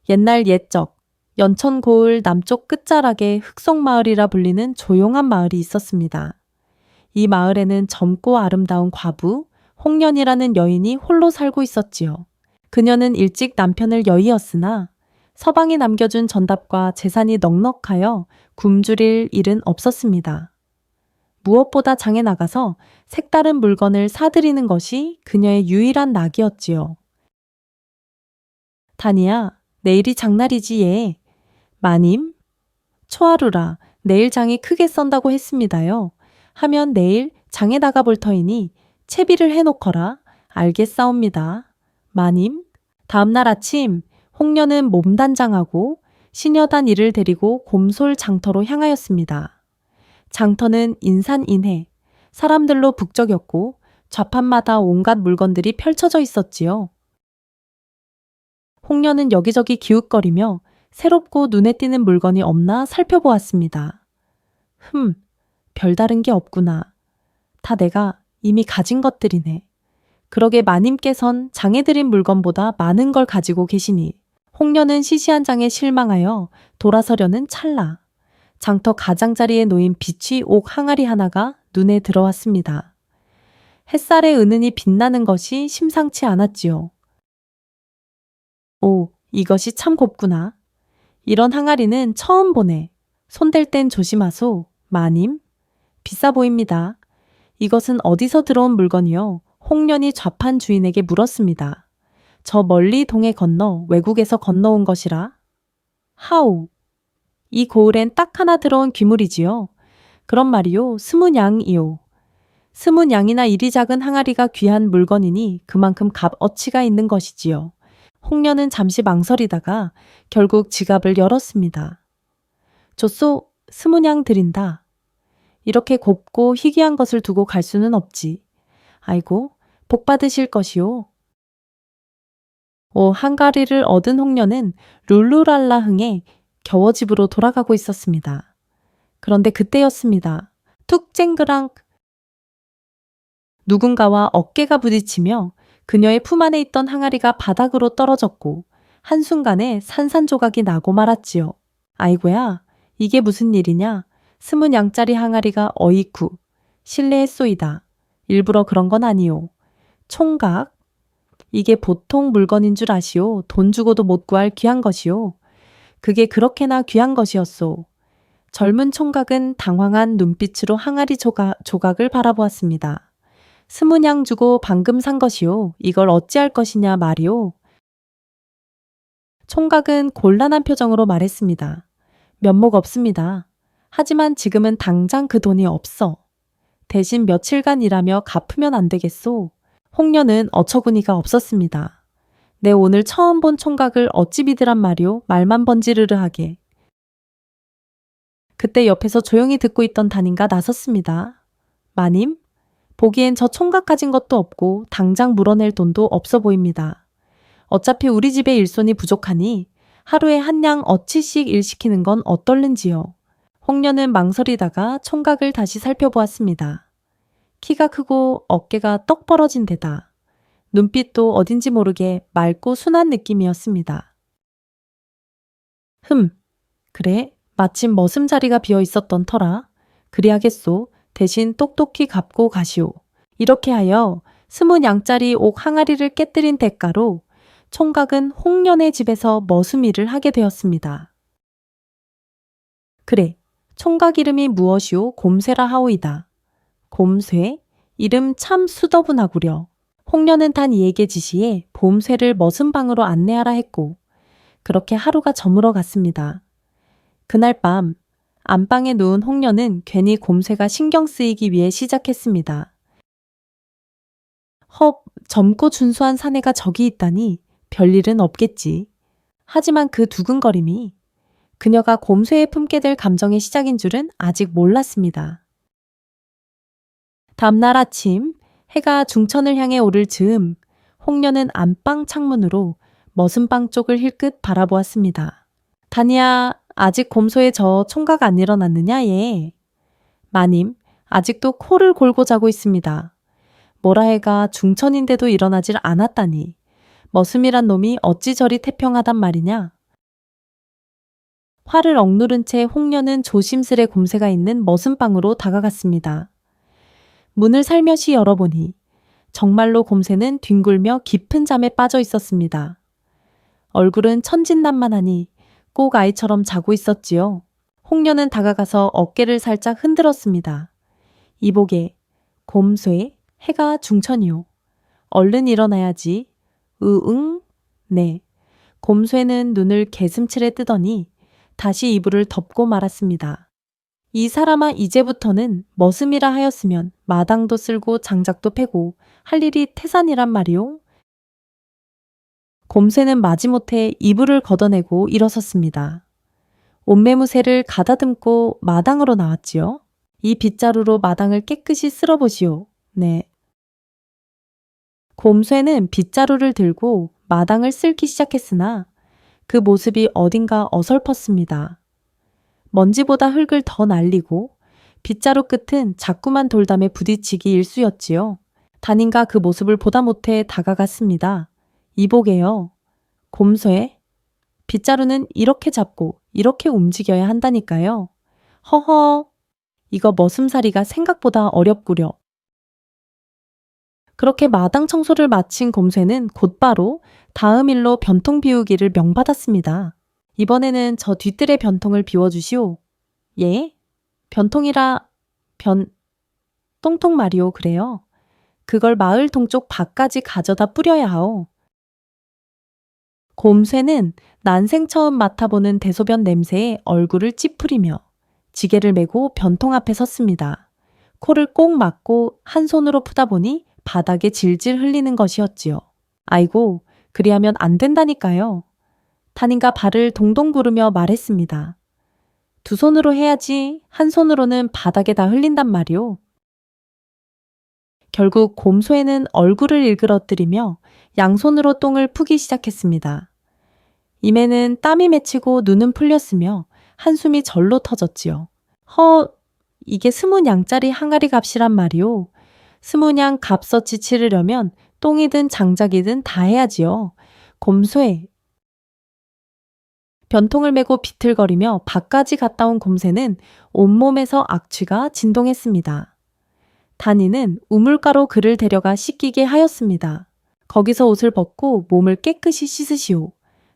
옛날 옛적 연천 고을 남쪽 끝자락에 흑송마을이라 불리는 조용한 마을이 있었습니다. 이 마을에는 젊고 아름다운 과부 홍련이라는 여인이 홀로 살고 있었지요. 그녀는 일찍 남편을 여의었으나 서방이 남겨준 전답과 재산이 넉넉하여 굶주릴 일은 없었습니다. 무엇보다 장에 나가서 색다른 물건을 사들이는 것이 그녀의 유일한 낙이었지요. 다니야, 내일이 장날이지 예. 마님, 초하루라 내일 장이 크게 썬다고 했습니다요. 하면 내일 장에 나가 볼 터이니 채비를 해놓거라. 알겠사옵니다. 마님, 다음날 아침 홍련은 몸단장하고 시녀단 이를 데리고 곰솔 장터로 향하였습니다. 장터는 인산인해, 사람들로 북적였고 좌판마다 온갖 물건들이 펼쳐져 있었지요. 홍련은 여기저기 기웃거리며 새롭고 눈에 띄는 물건이 없나 살펴보았습니다. 별다른 게 없구나. 다 내가 이미 가진 것들이네. 그러게 마님께선 장에 들인 물건보다 많은 걸 가지고 계시니 홍련은 시시한 장에 실망하여 돌아서려는 찰나 장터 가장자리에 놓인 비취 옥 항아리 하나가 눈에 들어왔습니다. 햇살에 은은히 빛나는 것이 심상치 않았지요. 오, 이것이 참 곱구나. 이런 항아리는 처음 보네. 손댈 땐 조심하소. 마님, 비싸 보입니다. 이것은 어디서 들어온 물건이요? 홍련이 좌판 주인에게 물었습니다. 저 멀리 동해 건너 외국에서 건너온 것이라. 하오, 이 고을엔 딱 하나 들어온 귀물이지요. 그런 말이요, 스문양이요. 스문양이나 이리 작은 항아리가 귀한 물건이니 그만큼 값어치가 있는 것이지요. 홍련은 잠시 망설이다가 결국 지갑을 열었습니다. 줬소, 스문양 드린다. 이렇게 곱고 희귀한 것을 두고 갈 수는 없지. 아이고, 복 받으실 것이오. 항아리를 얻은 홍련은 룰루랄라 흥에 겨워 집으로 돌아가고 있었습니다. 그런데 그때였습니다. 툭 쨍그랑 누군가와 어깨가 부딪히며 그녀의 품 안에 있던 항아리가 바닥으로 떨어졌고 한순간에 산산조각이 나고 말았지요. 아이고야, 이게 무슨 일이냐? 20양짜리 항아리가 어이쿠, 실례했소이다. 일부러 그런 건 아니오. 총각, 이게 보통 물건인 줄 아시오. 돈 주고도 못 구할 귀한 것이오. 그게 그렇게나 귀한 것이었소. 젊은 총각은 당황한 눈빛으로 항아리 조각을 바라보았습니다. 20냥 주고 방금 산 것이오. 이걸 어찌할 것이냐 말이오. 총각은 곤란한 표정으로 말했습니다. 면목 없습니다. 하지만 지금은 당장 그 돈이 없어. 대신 며칠간 일하며 갚으면 안 되겠소. 홍련은 어처구니가 없었습니다. 내 오늘 처음 본 총각을 어찌 믿으란 말이오. 말만 번지르르하게. 그때 옆에서 조용히 듣고 있던 단인가 나섰습니다. 마님, 보기엔 저 총각 가진 것도 없고 당장 물어낼 돈도 없어 보입니다. 어차피 우리 집에 일손이 부족하니 하루에 한 냥 어치씩 일시키는 건 어떨는지요. 홍련은 망설이다가 총각을 다시 살펴보았습니다. 키가 크고 어깨가 떡 벌어진 데다 눈빛도 어딘지 모르게 맑고 순한 느낌이었습니다. 그래, 마침 머슴자리가 비어 있었던 터라. 그리하겠소. 대신 똑똑히 갚고 가시오. 이렇게 하여 20양짜리 옥 항아리를 깨뜨린 대가로 총각은 홍련의 집에서 머슴일을 하게 되었습니다. 그래, 총각 이름이 무엇이오? 곰쇠라 하오이다. 곰쇠? 이름 참 수더분하구려. 홍련은 단 이에게 지시해 곰쇠를 머슴방으로 안내하라 했고 그렇게 하루가 저물어 갔습니다. 그날 밤 안방에 누운 홍련은 괜히 곰쇠가 신경 쓰이기 위해 시작했습니다. 젊고 준수한 사내가 저기 있다니 별일은 없겠지. 하지만 그 두근거림이 그녀가 곰쇠에 품게 될 감정의 시작인 줄은 아직 몰랐습니다. 다음날 아침 해가 중천을 향해 오를 즈음 홍련은 안방 창문으로 머슴방 쪽을 힐끗 바라보았습니다. 다니야, 아직 곰소에 저 총각 안 일어났느냐 얘. 마님, 아직도 코를 골고 자고 있습니다. 뭐라 해가 중천인데도 일어나질 않았다니. 머슴이란 놈이 어찌 저리 태평하단 말이냐. 화를 억누른 채 홍련은 조심스레 곰새가 있는 머슴방으로 다가갔습니다. 문을 살며시 열어보니 정말로 곰새는 뒹굴며 깊은 잠에 빠져 있었습니다. 얼굴은 천진난만하니 꼭 아이처럼 자고 있었지요. 홍련은 다가가서 어깨를 살짝 흔들었습니다. 이보게, 곰쇠, 해가 중천이요. 얼른 일어나야지. 으응? 네. 곰쇠는 눈을 개슴츠레 뜨더니 다시 이불을 덮고 말았습니다. 이 사람아 이제부터는 머슴이라 하였으면 마당도 쓸고 장작도 패고 할 일이 태산이란 말이오. 곰새는 마지못해 이불을 걷어내고 일어섰습니다. 옷매무새를 가다듬고 마당으로 나왔지요. 이 빗자루로 마당을 깨끗이 쓸어보시오. 네. 곰쇠는 빗자루를 들고 마당을 쓸기 시작했으나 그 모습이 어딘가 어설펐습니다. 먼지보다 흙을 더 날리고 빗자루 끝은 자꾸만 돌담에 부딪히기 일쑤였지요. 단인가 그 모습을 보다 못해 다가갔습니다. 이보게요. 곰쇠, 빗자루는 이렇게 잡고 이렇게 움직여야 한다니까요. 허허, 이거 머슴살이가 생각보다 어렵구려. 그렇게 마당 청소를 마친 곰쇠는 곧바로 다음 일로 변통 비우기를 명받았습니다. 이번에는 저 뒤뜰의 변통을 비워주시오. 예? 변통이라 똥통 말이오. 그래요. 그걸 마을 동쪽 밭까지 가져다 뿌려야 하오. 곰쇠는 난생 처음 맡아보는 대소변 냄새에 얼굴을 찌푸리며 지게를 메고 변통 앞에 섰습니다. 코를 꼭 막고 한 손으로 푸다 보니 바닥에 질질 흘리는 것이었지요. 아이고, 그리하면 안 된다니까요. 탄인가 발을 동동 구르며 말했습니다. 두 손으로 해야지 한 손으로는 바닥에 다 흘린단 말이오. 결국 곰소에는 얼굴을 일그러뜨리며 양손으로 똥을 푸기 시작했습니다. 임에는 땀이 맺히고 눈은 풀렸으며 한숨이 절로 터졌지요. 이게 20냥짜리 항아리 값이란 말이오. 20냥 값어치 치르려면 똥이든 장작이든 다 해야지요. 곰소에. 변통을 메고 비틀거리며 밭까지 갔다 온 곰새는 온몸에서 악취가 진동했습니다. 단이는 우물가로 그를 데려가 씻기게 하였습니다. 거기서 옷을 벗고 몸을 깨끗이 씻으시오.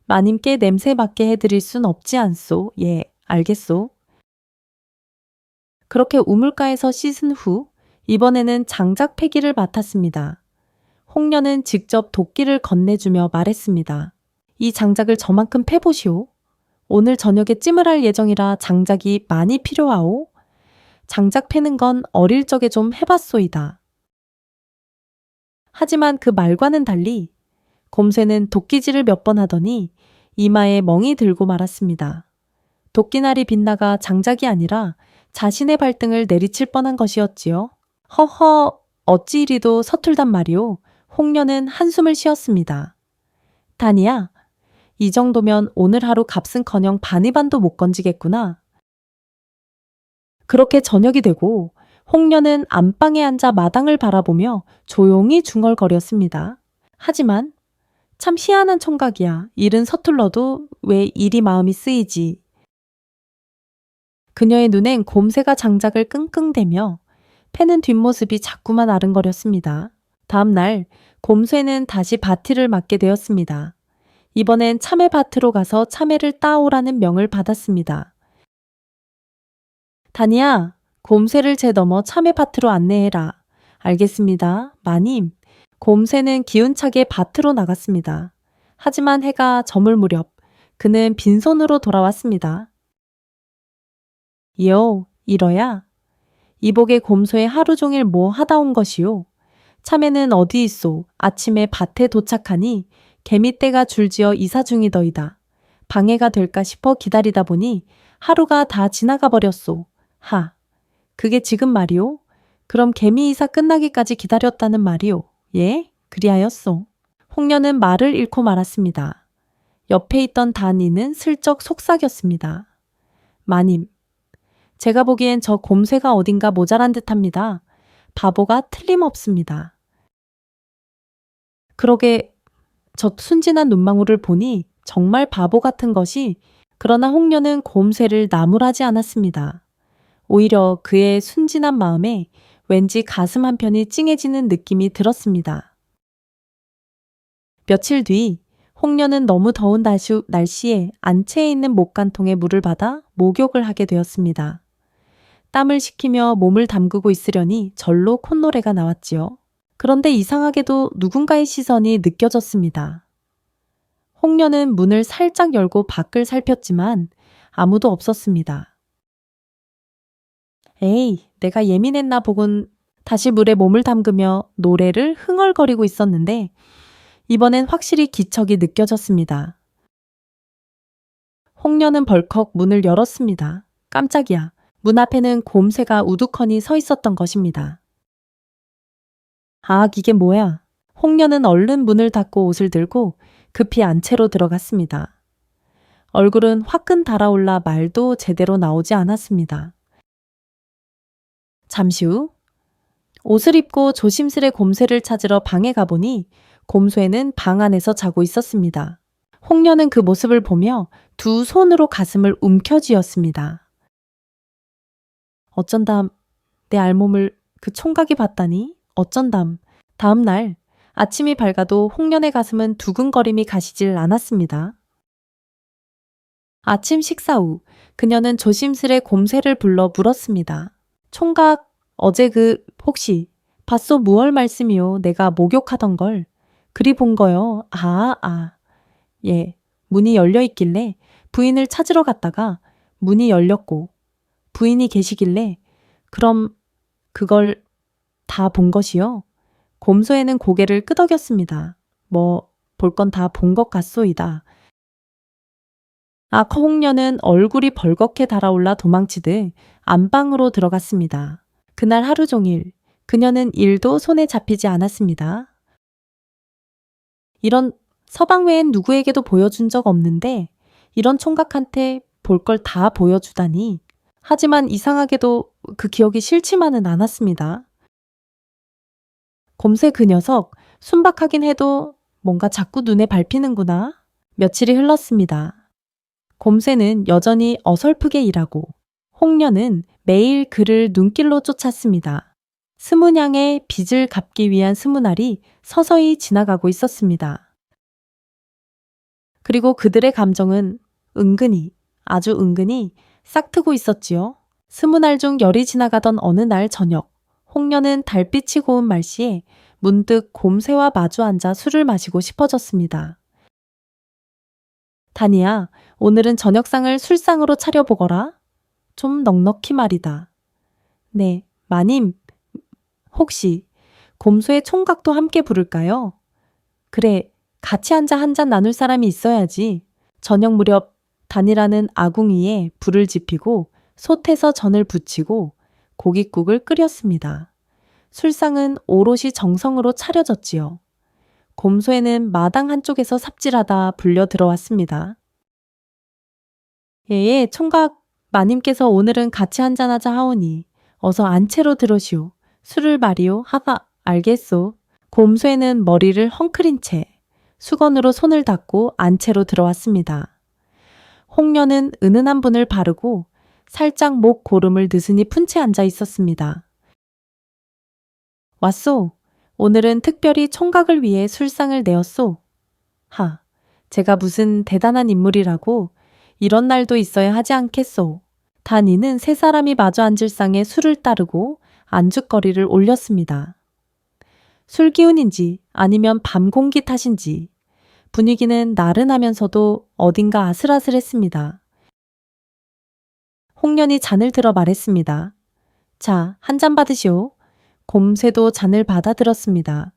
마님께 냄새 맡게 해드릴 순 없지 않소. 예, 알겠소. 그렇게 우물가에서 씻은 후 이번에는 장작 패기를 맡았습니다. 홍련은 직접 도끼를 건네주며 말했습니다. 이 장작을 저만큼 패보시오. 오늘 저녁에 찜을 할 예정이라 장작이 많이 필요하오. 장작 패는 건 어릴 적에 좀 해봤소이다. 하지만 그 말과는 달리 곰새는 도끼질을 몇 번 하더니 이마에 멍이 들고 말았습니다. 도끼날이 빗나가 장작이 아니라 자신의 발등을 내리칠 뻔한 것이었지요. 허허, 어찌 이리도 서툴단 말이오. 홍련은 한숨을 쉬었습니다. 다니야, 이 정도면 오늘 하루 값은커녕 반이반도 못 건지겠구나. 그렇게 저녁이 되고 홍련은 안방에 앉아 마당을 바라보며 조용히 중얼거렸습니다. 하지만 참 희한한 총각이야. 일은 서툴러도 왜 일이 마음이 쓰이지. 그녀의 눈엔 곰새가 장작을 끙끙대며 패는 뒷모습이 자꾸만 아른거렸습니다. 다음 날 곰새는 다시 밭일을 맡게 되었습니다. 이번엔 참외밭으로 가서 참외를 따오라는 명을 받았습니다. 다니야, 곰새를 제 넘어 참외밭으로 안내해라. 알겠습니다. 마님. 곰새는 기운차게 밭으로 나갔습니다. 하지만 해가 저물 무렵 그는 빈손으로 돌아왔습니다. 요, 이러야. 이복의 곰소에 하루 종일 뭐 하다 온 것이오. 참외는 어디 있소. 아침에 밭에 도착하니 개미떼가 줄지어 이사 중이더이다. 방해가 될까 싶어 기다리다 보니 하루가 다 지나가 버렸소. 하, 그게 지금 말이오? 그럼 개미 이사 끝나기까지 기다렸다는 말이오. 예, 그리하였소. 홍련은 말을 잃고 말았습니다. 옆에 있던 단이는 슬쩍 속삭였습니다. 마님, 제가 보기엔 저 곰새가 어딘가 모자란 듯합니다. 바보가 틀림없습니다. 그러게 저 순진한 눈망울을 보니 정말 바보 같은 것이 그러나 홍련은 곰쇠를 나무라지 않았습니다. 오히려 그의 순진한 마음에 왠지 가슴 한편이 찡해지는 느낌이 들었습니다. 며칠 뒤 홍련은 너무 더운 날씨에 안채에 있는 목간통에 물을 받아 목욕을 하게 되었습니다. 땀을 식히며 몸을 담그고 있으려니 절로 콧노래가 나왔지요. 그런데 이상하게도 누군가의 시선이 느껴졌습니다. 홍련은 문을 살짝 열고 밖을 살폈지만 아무도 없었습니다. 에이, 내가 예민했나 보군. 다시 물에 몸을 담그며 노래를 흥얼거리고 있었는데 이번엔 확실히 기척이 느껴졌습니다. 홍련은 벌컥 문을 열었습니다. 깜짝이야. 문 앞에는 곰새가 우두커니 서 있었던 것입니다. 아, 이게 뭐야? 홍련은 얼른 문을 닫고 옷을 들고 급히 안채로 들어갔습니다. 얼굴은 화끈 달아올라 말도 제대로 나오지 않았습니다. 잠시 후 옷을 입고 조심스레 곰새를 찾으러 방에 가보니 곰새는 방 안에서 자고 있었습니다. 홍련은 그 모습을 보며 두 손으로 가슴을 움켜쥐었습니다. 어쩐담 내 알몸을 그 총각이 봤다니 어쩐담. 다음 날 아침이 밝아도 홍련의 가슴은 두근거림이 가시질 않았습니다. 아침 식사 후 그녀는 조심스레 곰새를 불러 물었습니다. 총각, 어제 혹시 봤소 무얼 말씀이요? 내가 목욕하던 걸 그리 본 거요. 예, 문이 열려 있길래 부인을 찾으러 갔다가 문이 열렸고 부인이 계시길래 그럼 그걸 다 본 것이요? 곰소에는 고개를 끄덕였습니다. 볼 건 다 본 것 같소이다. 홍련은 얼굴이 벌겋게 달아올라 도망치듯 안방으로 들어갔습니다. 그날 하루 종일 그녀는 일도 손에 잡히지 않았습니다. 이런 서방 외엔 누구에게도 보여준 적 없는데 이런 총각한테 볼 걸 다 보여주다니. 하지만 이상하게도 그 기억이 싫지만은 않았습니다. 곰새 그 녀석 순박하긴 해도 뭔가 자꾸 눈에 밟히는구나. 며칠이 흘렀습니다. 곰새는 여전히 어설프게 일하고 홍련은 매일 그를 눈길로 쫓았습니다. 스문양의 빚을 갚기 위한 스문알이 서서히 지나가고 있었습니다. 그리고 그들의 감정은 아주 은근히 싹트고 있었지요. 스문알 중 열이 지나가던 어느 날 저녁, 홍련은 달빛이 고운 말씨에 문득 곰새와 마주 앉아 술을 마시고 싶어졌습니다. 다니야, 오늘은 저녁상을 술상으로 차려보거라. 좀 넉넉히 말이다. 네, 마님, 혹시 곰소의 총각도 함께 부를까요? 그래, 같이 앉아 한 잔 나눌 사람이 있어야지. 저녁 무렵 단이라는 아궁 이에 불을 지피고 솥에서 전을 부치고 고깃국을 끓였습니다. 술상은 오롯이 정성으로 차려졌지요. 곰소에는 마당 한쪽에서 삽질하다 불려 들어왔습니다. 예, 총각, 마님께서 오늘은 같이 한잔하자 하오니 어서 안채로 들으시오. 술을 마리오. 알겠소. 곰소에는 머리를 헝클인 채 수건으로 손을 닦고 안채로 들어왔습니다. 홍련은 은은한 분을 바르고 살짝 목 고름을 느슨히 푼 채 앉아 있었습니다. 왔소. 오늘은 특별히 총각을 위해 술상을 내었소. 제가 무슨 대단한 인물이라고 이런 날도 있어야 하지 않겠소. 단이는 세 사람이 마주 앉을 상에 술을 따르고 안주거리를 올렸습니다. 술 기운인지 아니면 밤 공기 탓인지 분위기는 나른하면서도 어딘가 아슬아슬했습니다. 홍련이 잔을 들어 말했습니다. 자, 한 잔 받으시오. 곰새도 잔을 받아들었습니다.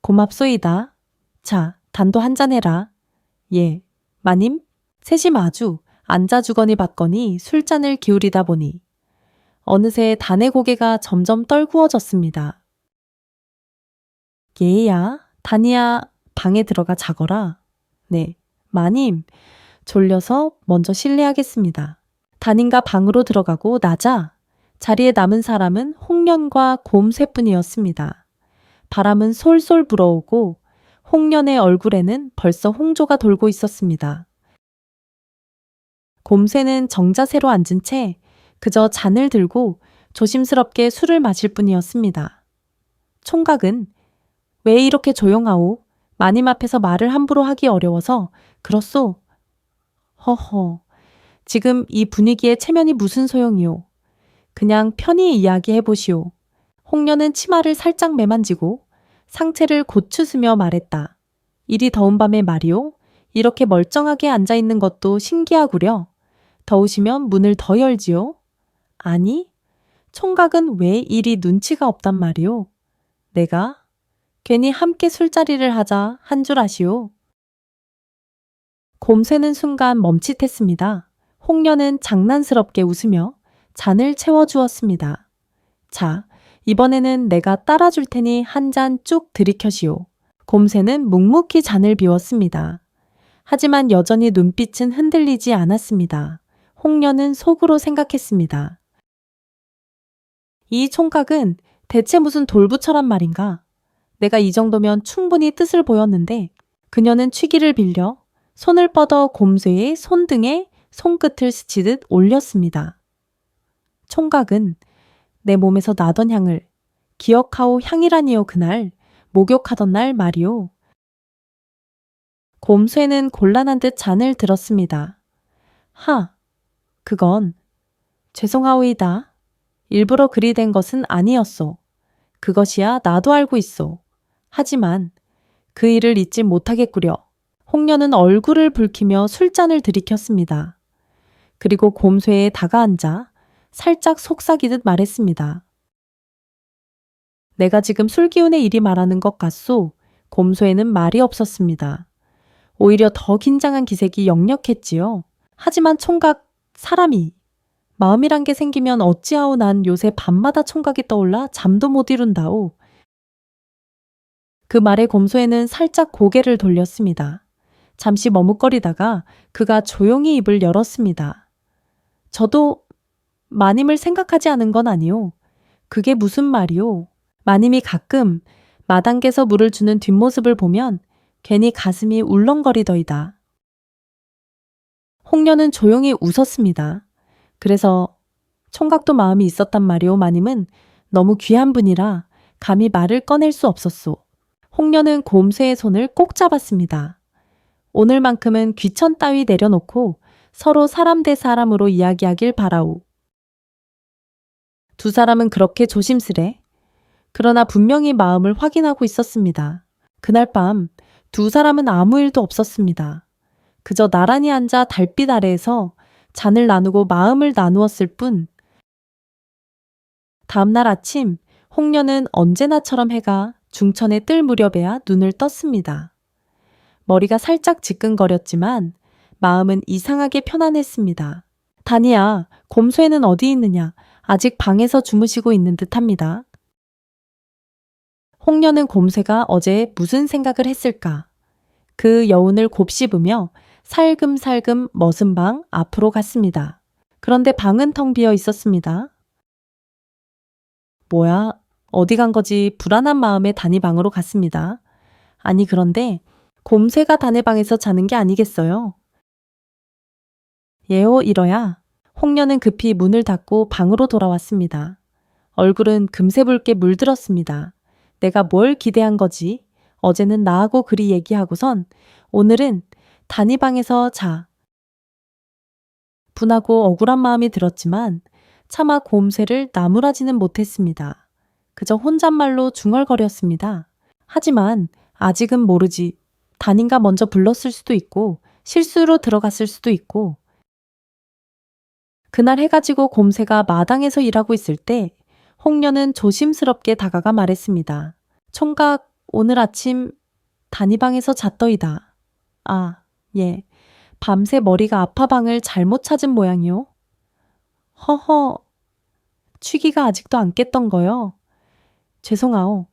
고맙소이다. 자, 단도 한 잔 해라. 예, 마님? 셋이 마주 앉아주거니 받거니 술잔을 기울이다 보니 어느새 단의 고개가 점점 떨구어졌습니다. 얘야, 단이야, 방에 들어가 자거라. 네, 마님, 졸려서 먼저 실례하겠습니다. 단인가 방으로 들어가고 나자 자리에 남은 사람은 홍련과 곰새뿐이었습니다. 바람은 솔솔 불어오고 홍련의 얼굴에는 벌써 홍조가 돌고 있었습니다. 곰쇠는 정자세로 앉은 채 그저 잔을 들고 조심스럽게 술을 마실 뿐이었습니다. 총각은 왜 이렇게 조용하오? 마님 앞에서 말을 함부로 하기 어려워서 그렇소. 허허, 지금 이 분위기에 체면이 무슨 소용이오. 그냥 편히 이야기해 보시오. 홍련은 치마를 살짝 매만지고 상체를 고추으며 말했다. 이리 더운 밤에 말이오. 이렇게 멀쩡하게 앉아있는 것도 신기하구려. 더우시면 문을 더 열지요. 아니, 총각은 왜 이리 눈치가 없단 말이오. 내가 괜히 함께 술자리를 하자 한 줄 아시오. 곰새는 순간 멈칫했습니다. 홍련은 장난스럽게 웃으며 잔을 채워주었습니다. 자, 이번에는 내가 따라줄 테니 한 잔 쭉 들이켜시오. 곰새는 묵묵히 잔을 비웠습니다. 하지만 여전히 눈빛은 흔들리지 않았습니다. 홍련은 속으로 생각했습니다. 이 총각은 대체 무슨 돌부처란 말인가? 내가 이 정도면 충분히 뜻을 보였는데 그녀는 취기를 빌려 손을 뻗어 곰쇠의 손등에 손끝을 스치듯 올렸습니다. 총각은 내 몸에서 나던 향을 기억하오 향이라니요 그날 목욕하던 날 말이오. 곰쇠는 곤란한 듯 잔을 들었습니다. 하, 그건 죄송하오이다. 일부러 그리 된 것은 아니었소. 그것이야 나도 알고 있소. 하지만 그 일을 잊지 못하겠구려. 홍련은 얼굴을 붉히며 술잔을 들이켰습니다. 그리고 곰쇠에 다가앉아 살짝 속삭이듯 말했습니다. 내가 지금 술기운의 일이 말하는 것 같소. 곰쇠에는 말이 없었습니다. 오히려 더 긴장한 기색이 역력했지요. 하지만 총각 사람이 마음이란 게 생기면 어찌하오 난 요새 밤마다 총각이 떠올라 잠도 못 이룬다오. 그 말에 곰소에는 살짝 고개를 돌렸습니다. 잠시 머뭇거리다가 그가 조용히 입을 열었습니다. 저도 마님을 생각하지 않은 건 아니오. 그게 무슨 말이오. 마님이 가끔 마당께서 물을 주는 뒷모습을 보면 괜히 가슴이 울렁거리더이다. 홍련은 조용히 웃었습니다. 그래서 총각도 마음이 있었단 말이오. 마님은 너무 귀한 분이라 감히 말을 꺼낼 수 없었소. 홍련은 곰쇠의 손을 꼭 잡았습니다. 오늘만큼은 귀천 따위 내려놓고 서로 사람 대 사람으로 이야기하길 바라오. 두 사람은 그렇게 조심스레 그러나 분명히 마음을 확인하고 있었습니다. 그날 밤 두 사람은 아무 일도 없었습니다. 그저 나란히 앉아 달빛 아래에서 잔을 나누고 마음을 나누었을 뿐. 다음날 아침 홍련은 언제나처럼 해가 중천에 뜰 무렵에야 눈을 떴습니다. 머리가 살짝 지끈거렸지만 마음은 이상하게 편안했습니다. 다니야, 곰소애는 어디 있느냐? 아직 방에서 주무시고 있는 듯합니다. 홍련은 곰새가 어제 무슨 생각을 했을까? 그 여운을 곱씹으며 살금살금 머슴 방 앞으로 갔습니다. 그런데 방은 텅 비어 있었습니다. 뭐야? 어디 간 거지? 불안한 마음에 다니 방으로 갔습니다. 아니 그런데 곰새가 다네 방에서 자는 게 아니겠어요? 예호 이러야 홍련은 급히 문을 닫고 방으로 돌아왔습니다. 얼굴은 금세 붉게 물들었습니다. 내가 뭘 기대한 거지? 어제는 나하고 그리 얘기하고선 오늘은 단위방에서 자. 분하고 억울한 마음이 들었지만 차마 곰새를 나무라지는 못했습니다. 그저 혼잣말로 중얼거렸습니다. 하지만 아직은 모르지. 단인가 먼저 불렀을 수도 있고 실수로 들어갔을 수도 있고. 그날 해가지고 곰새가 마당에서 일하고 있을 때 홍련은 조심스럽게 다가가 말했습니다. 총각 오늘 아침 단위방에서 잤더이다. 아, 예. 밤새 머리가 아파 방을 잘못 찾은 모양이요. 허허, 취기가 아직도 안 깼던 거요. 죄송하오.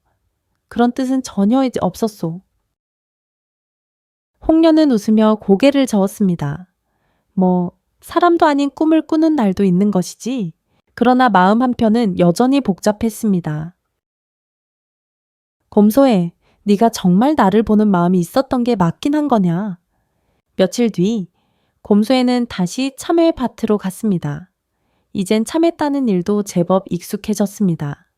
그런 뜻은 전혀 없었소. 홍련은 웃으며 고개를 저었습니다. 뭐 사람도 아닌 꿈을 꾸는 날도 있는 것이지. 그러나 마음 한편은 여전히 복잡했습니다. 곰소애, 네가 정말 나를 보는 마음이 있었던 게 맞긴 한 거냐? 며칠 뒤 곰소애는 다시 참외밭으로 갔습니다. 이젠 참외 따는 일도 제법 익숙해졌습니다.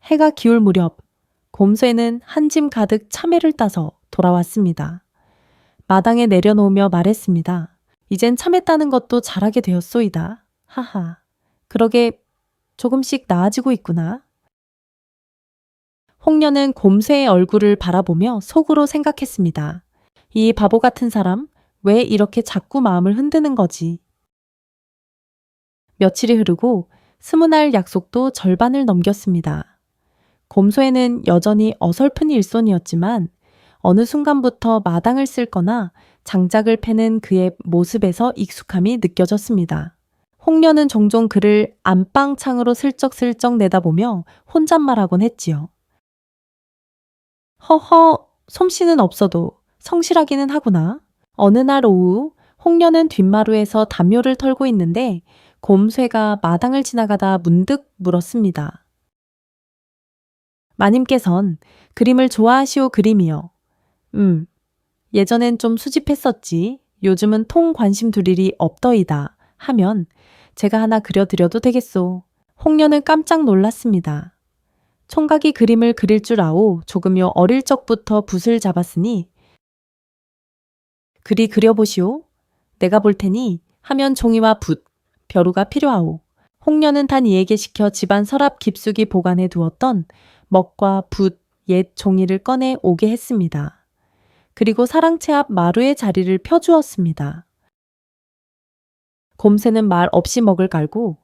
해가 기울 무렵 곰소애는 한 짐 가득 참외를 따서 돌아왔습니다. 마당에 내려놓으며 말했습니다. 이젠 참외 따는 것도 잘하게 되었소이다. 하하. 그러게 조금씩 나아지고 있구나. 홍련은 곰쇠의 얼굴을 바라보며 속으로 생각했습니다. 이 바보 같은 사람, 왜 이렇게 자꾸 마음을 흔드는 거지? 며칠이 흐르고 20날 약속도 절반을 넘겼습니다. 곰소에는 여전히 어설픈 일손이었지만 어느 순간부터 마당을 쓸거나 장작을 패는 그의 모습에서 익숙함이 느껴졌습니다. 홍련은 종종 그를 안방창으로 슬쩍슬쩍 내다보며 혼잣말하곤 했지요. 허허, 솜씨는 없어도 성실하기는 하구나. 어느 날 오후 홍련은 뒷마루에서 담요를 털고 있는데 곰쇠가 마당을 지나가다 문득 물었습니다. 마님께선 그림을 좋아하시오 그림이요. 예전엔 좀 수집했었지. 요즘은 통 관심 둘 일이 없더이다. 하면 제가 하나 그려드려도 되겠소. 홍련은 깜짝 놀랐습니다. 총각이 그림을 그릴 줄 아오 조금요 어릴 적부터 붓을 잡았으니 그리 그려보시오. 내가 볼 테니 하면 종이와 붓, 벼루가 필요하오. 홍련은 단 이에게 시켜 집안 서랍 깊숙이 보관해 두었던 먹과 붓, 옛 종이를 꺼내 오게 했습니다. 그리고 사랑채 앞 마루의 자리를 펴주었습니다. 곰새는 말 없이 먹을 깔고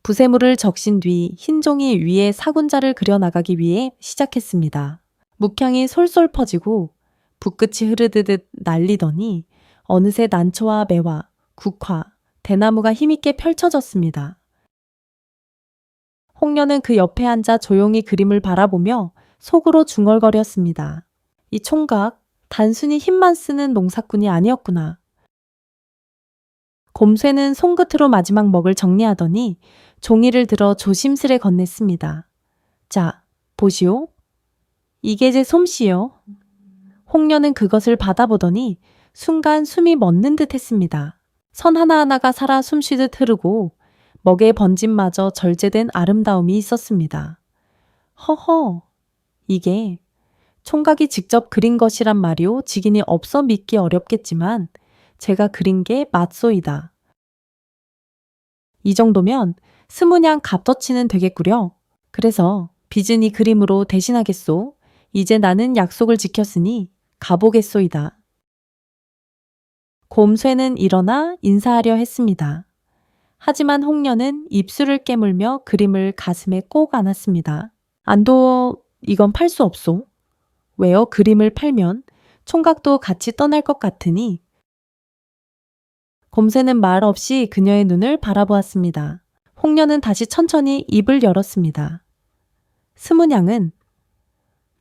부세물을 적신 뒤 흰 종이 위에 사군자를 그려나가기 위해 시작했습니다. 묵향이 솔솔 퍼지고 붓끝이 흐르듯 날리더니 어느새 난초와 매화, 국화, 대나무가 힘있게 펼쳐졌습니다. 홍련은 그 옆에 앉아 조용히 그림을 바라보며 속으로 중얼거렸습니다. 이 총각, 단순히 힘만 쓰는 농사꾼이 아니었구나. 곰쇠는 손끝으로 마지막 먹을 정리하더니 종이를 들어 조심스레 건넸습니다. 자, 보시오. 이게 제 솜씨요. 홍련은 그것을 받아보더니 순간 숨이 멎는 듯 했습니다. 선 하나하나가 살아 숨쉬듯 흐르고 먹의 번짐마저 절제된 아름다움이 있었습니다. 허허, 이게 총각이 직접 그린 것이란 말이오 직인이 없어 믿기 어렵겠지만 제가 그린 게 맞소이다. 이 정도면 20냥 값어치는 되겠구려. 그래서 빚은 이 그림으로 대신하겠소. 이제 나는 약속을 지켰으니 가보겠소이다. 곰쇠는 일어나 인사하려 했습니다. 하지만 홍련은 입술을 깨물며 그림을 가슴에 꼭 안았습니다. 안도 이건 팔 수 없소. 왜요? 그림을 팔면 총각도 같이 떠날 것 같으니. 곰새는 말 없이 그녀의 눈을 바라보았습니다. 홍련은 다시 천천히 입을 열었습니다. 20냥은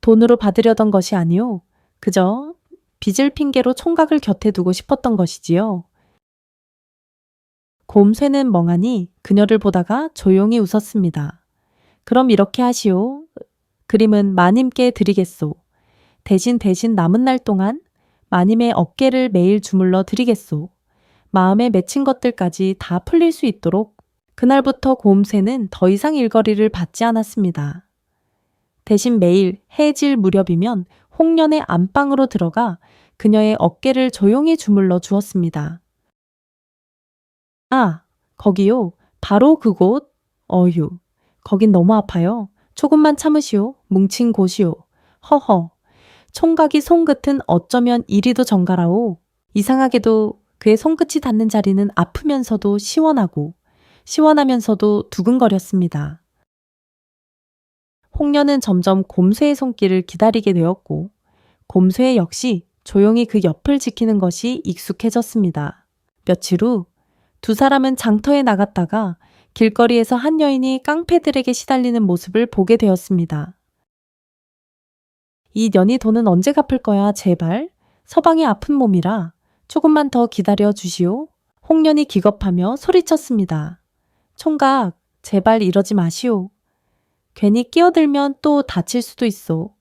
돈으로 받으려던 것이 아니오. 그저 빚을 핑계로 총각을 곁에 두고 싶었던 것이지요. 곰쇠는 멍하니 그녀를 보다가 조용히 웃었습니다. 그럼 이렇게 하시오. 그림은 마님께 드리겠소. 대신 남은 날 동안 마님의 어깨를 매일 주물러 드리겠소. 마음에 맺힌 것들까지 다 풀릴 수 있도록. 그날부터 곰새는 더 이상 일거리를 받지 않았습니다. 대신 매일 해질 무렵이면 홍련의 안방으로 들어가 그녀의 어깨를 조용히 주물러 주었습니다. 아, 거기요. 바로 그곳. 어휴, 거긴 너무 아파요. 조금만 참으시오. 뭉친 곳이오. 허허, 총각이 손끝은 어쩌면 이리도 정갈하오. 이상하게도 그의 손끝이 닿는 자리는 아프면서도 시원하고 시원하면서도 두근거렸습니다. 홍련은 점점 곰쇠의 손길을 기다리게 되었고 곰쇠 역시 조용히 그 옆을 지키는 것이 익숙해졌습니다. 며칠 후 두 사람은 장터에 나갔다가 길거리에서 한 여인이 깡패들에게 시달리는 모습을 보게 되었습니다. 이 년이 돈은 언제 갚을 거야 제발. 서방이 아픈 몸이라 조금만 더 기다려 주시오. 홍련이 기겁하며 소리쳤습니다. 총각, 제발 이러지 마시오. 괜히 끼어들면 또 다칠 수도 있어.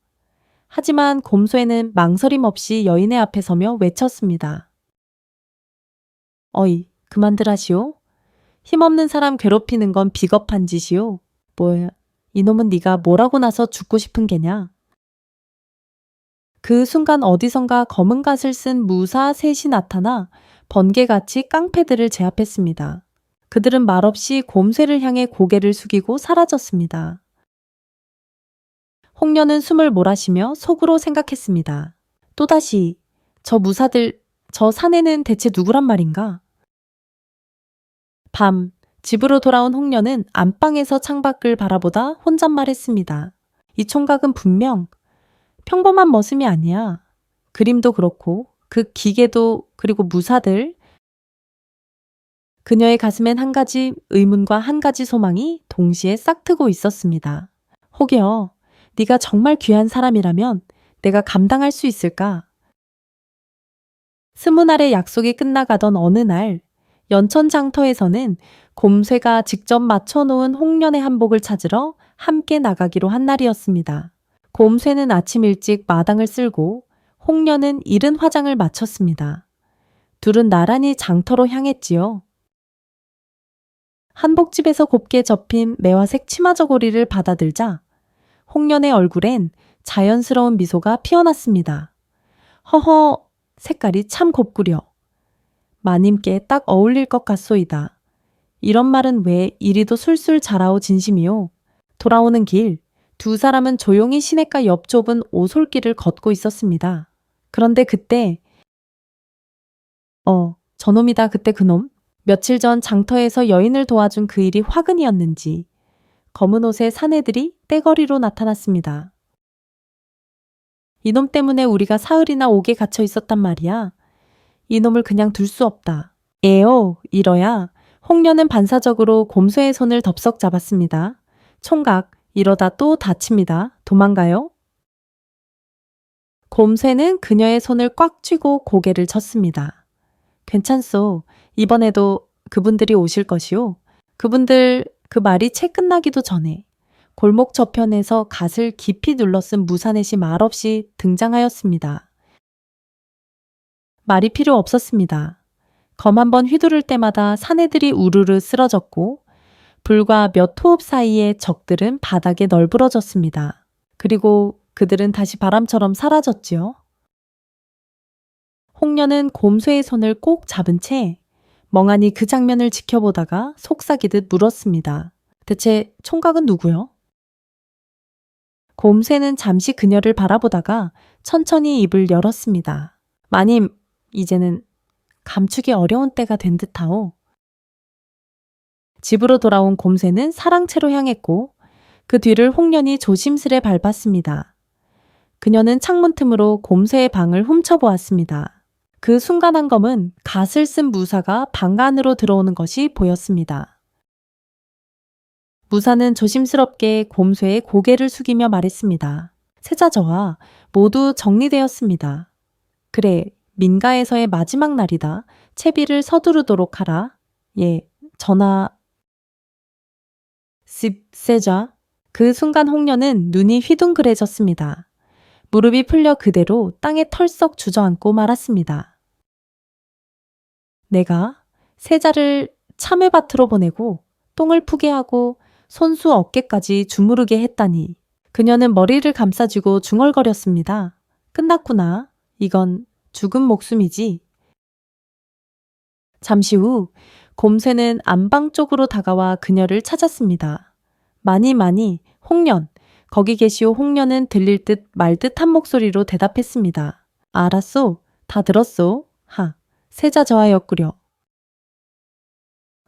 하지만 곰소에는 망설임 없이 여인의 앞에 서며 외쳤습니다. 어이, 그만들 하시오. 힘없는 사람 괴롭히는 건 비겁한 짓이오. 뭐야, 이놈은 네가 뭐라고 나서 죽고 싶은 게냐? 그 순간 어디선가 검은 갓을 쓴 무사 셋이 나타나 번개같이 깡패들을 제압했습니다. 그들은 말없이 곰쇠를 향해 고개를 숙이고 사라졌습니다. 홍련은 숨을 몰아쉬며 속으로 생각했습니다. 또다시 저 무사들, 저 사내는 대체 누구란 말인가? 밤, 집으로 돌아온 홍련은 안방에서 창밖을 바라보다 혼잣말했습니다. 이 총각은 분명 평범한 머슴이 아니야. 그림도 그렇고 그 기계도 그리고 무사들. 그녀의 가슴엔 한 가지 의문과 한 가지 소망이 동시에 싹트고 있었습니다. 혹여 네가 정말 귀한 사람이라면 내가 감당할 수 있을까? 20알의 약속이 끝나가던 어느 날 연천장터에서는 곰쇠가 직접 맞춰놓은 홍련의 한복을 찾으러 함께 나가기로 한 날이었습니다. 곰쇠는 아침 일찍 마당을 쓸고 홍련은 이른 화장을 마쳤습니다. 둘은 나란히 장터로 향했지요. 한복집에서 곱게 접힌 매화색 치마 저고리를 받아들자 홍련의 얼굴엔 자연스러운 미소가 피어났습니다. 허허, 색깔이 참 곱구려. 마님께 딱 어울릴 것 같소이다. 이런 말은 왜 이리도 술술 자라오 진심이요. 돌아오는 길, 두 사람은 조용히 시냇가 옆 좁은 오솔길을 걷고 있었습니다. 그런데 그때 저놈이다 그때 그놈. 며칠 전 장터에서 여인을 도와준 그 일이 화근이었는지 검은 옷의 사내들이 떼거리로 나타났습니다. 이놈 때문에 우리가 사흘이나 옥에 갇혀 있었단 말이야. 이놈을 그냥 둘 수 없다. 에어, 이러야 홍련은 반사적으로 곰쇠의 손을 덥석 잡았습니다. 총각, 이러다 또 다칩니다. 도망가요? 곰쇠는 그녀의 손을 꽉 쥐고 고개를 쳤습니다. 괜찮소. 이번에도 그분들이 오실 것이오. 그분들 그 말이 채 끝나기도 전에 골목 저편에서 갓을 깊이 눌러쓴 무사넷이 말없이 등장하였습니다. 말이 필요 없었습니다. 검 한 번 휘두를 때마다 사내들이 우르르 쓰러졌고 불과 몇 호흡 사이에 적들은 바닥에 널브러졌습니다. 그리고 그들은 다시 바람처럼 사라졌지요. 홍련은 곰쇠의 손을 꼭 잡은 채 멍하니 그 장면을 지켜보다가 속삭이듯 물었습니다. 대체 총각은 누구요? 곰쇠는 잠시 그녀를 바라보다가 천천히 입을 열었습니다. 마님, 이제는 감추기 어려운 때가 된 듯하오. 집으로 돌아온 곰쇠는 사랑채로 향했고 그 뒤를 홍련이 조심스레 밟았습니다. 그녀는 창문 틈으로 곰쇠의 방을 훔쳐보았습니다. 그 순간 한 검은 갓을 쓴 무사가 방 안으로 들어오는 것이 보였습니다. 무사는 조심스럽게 곰쇠의 고개를 숙이며 말했습니다. 세자저하 모두 정리되었습니다. 그래, 민가에서의 마지막 날이다. 채비를 서두르도록 하라. 예, 전하. 습세자. 그 순간 홍련은 눈이 휘둥그레졌습니다. 무릎이 풀려 그대로 땅에 털썩 주저앉고 말았습니다. 내가 세자를 참외밭으로 보내고 똥을 푸게 하고 손수 어깨까지 주무르게 했다니. 그녀는 머리를 감싸쥐고 중얼거렸습니다. 끝났구나. 이건 죽은 목숨이지. 잠시 후 곰쇠는 안방 쪽으로 다가와 그녀를 찾았습니다. 많이 홍련. 거기 계시오. 홍련은 들릴 듯 말 듯한 목소리로 대답했습니다. 알았소. 다 들었소. 하. 세자 저하였구려.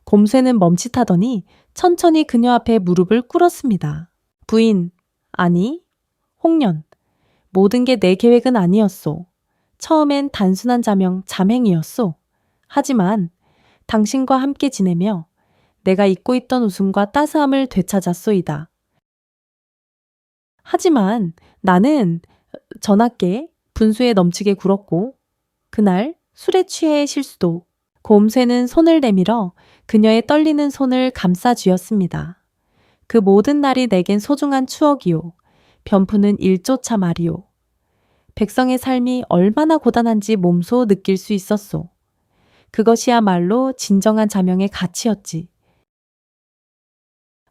곰쇠는 멈칫하더니 천천히 그녀 앞에 무릎을 꿇었습니다. 부인, 아니, 홍련. 모든 게 내 계획은 아니었소. 처음엔 단순한 자맹이었소. 하지만 당신과 함께 지내며 내가 잊고 있던 웃음과 따스함을 되찾았소이다. 하지만 나는 전하께 분수에 넘치게 굴었고 그날 술에 취해 실수도. 곰쇠는 손을 내밀어 그녀의 떨리는 손을 감싸 쥐었습니다. 그 모든 날이 내겐 소중한 추억이요. 변푸는 일조차 말이요. 백성의 삶이 얼마나 고단한지 몸소 느낄 수 있었소. 그것이야말로 진정한 자명의 가치였지.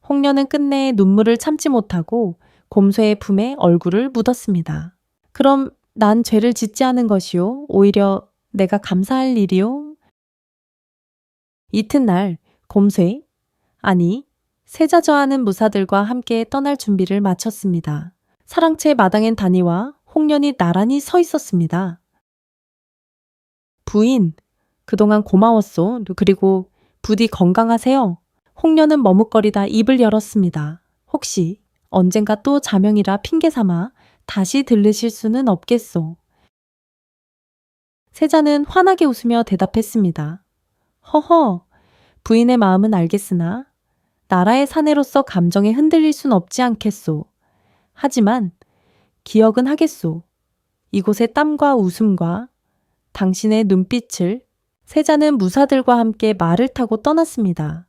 홍련은 끝내 눈물을 참지 못하고 곰쇠의 품에 얼굴을 묻었습니다. 그럼 난 죄를 짓지 않은 것이요. 오히려 내가 감사할 일이요. 이튿날 곰쇠, 아니 세자저하는 무사들과 함께 떠날 준비를 마쳤습니다. 사랑채 마당엔 다니와 홍련이 나란히 서 있었습니다. 부인, 그동안 고마웠소. 그리고 부디 건강하세요. 홍련은 머뭇거리다 입을 열었습니다. 혹시 언젠가 또 자명이라 핑계 삼아 다시 들르실 수는 없겠소. 세자는 환하게 웃으며 대답했습니다. 허허, 부인의 마음은 알겠으나 나라의 사내로서 감정에 흔들릴 순 없지 않겠소. 하지만 기억은 하겠소. 이곳의 땀과 웃음과 당신의 눈빛을. 세자는 무사들과 함께 말을 타고 떠났습니다.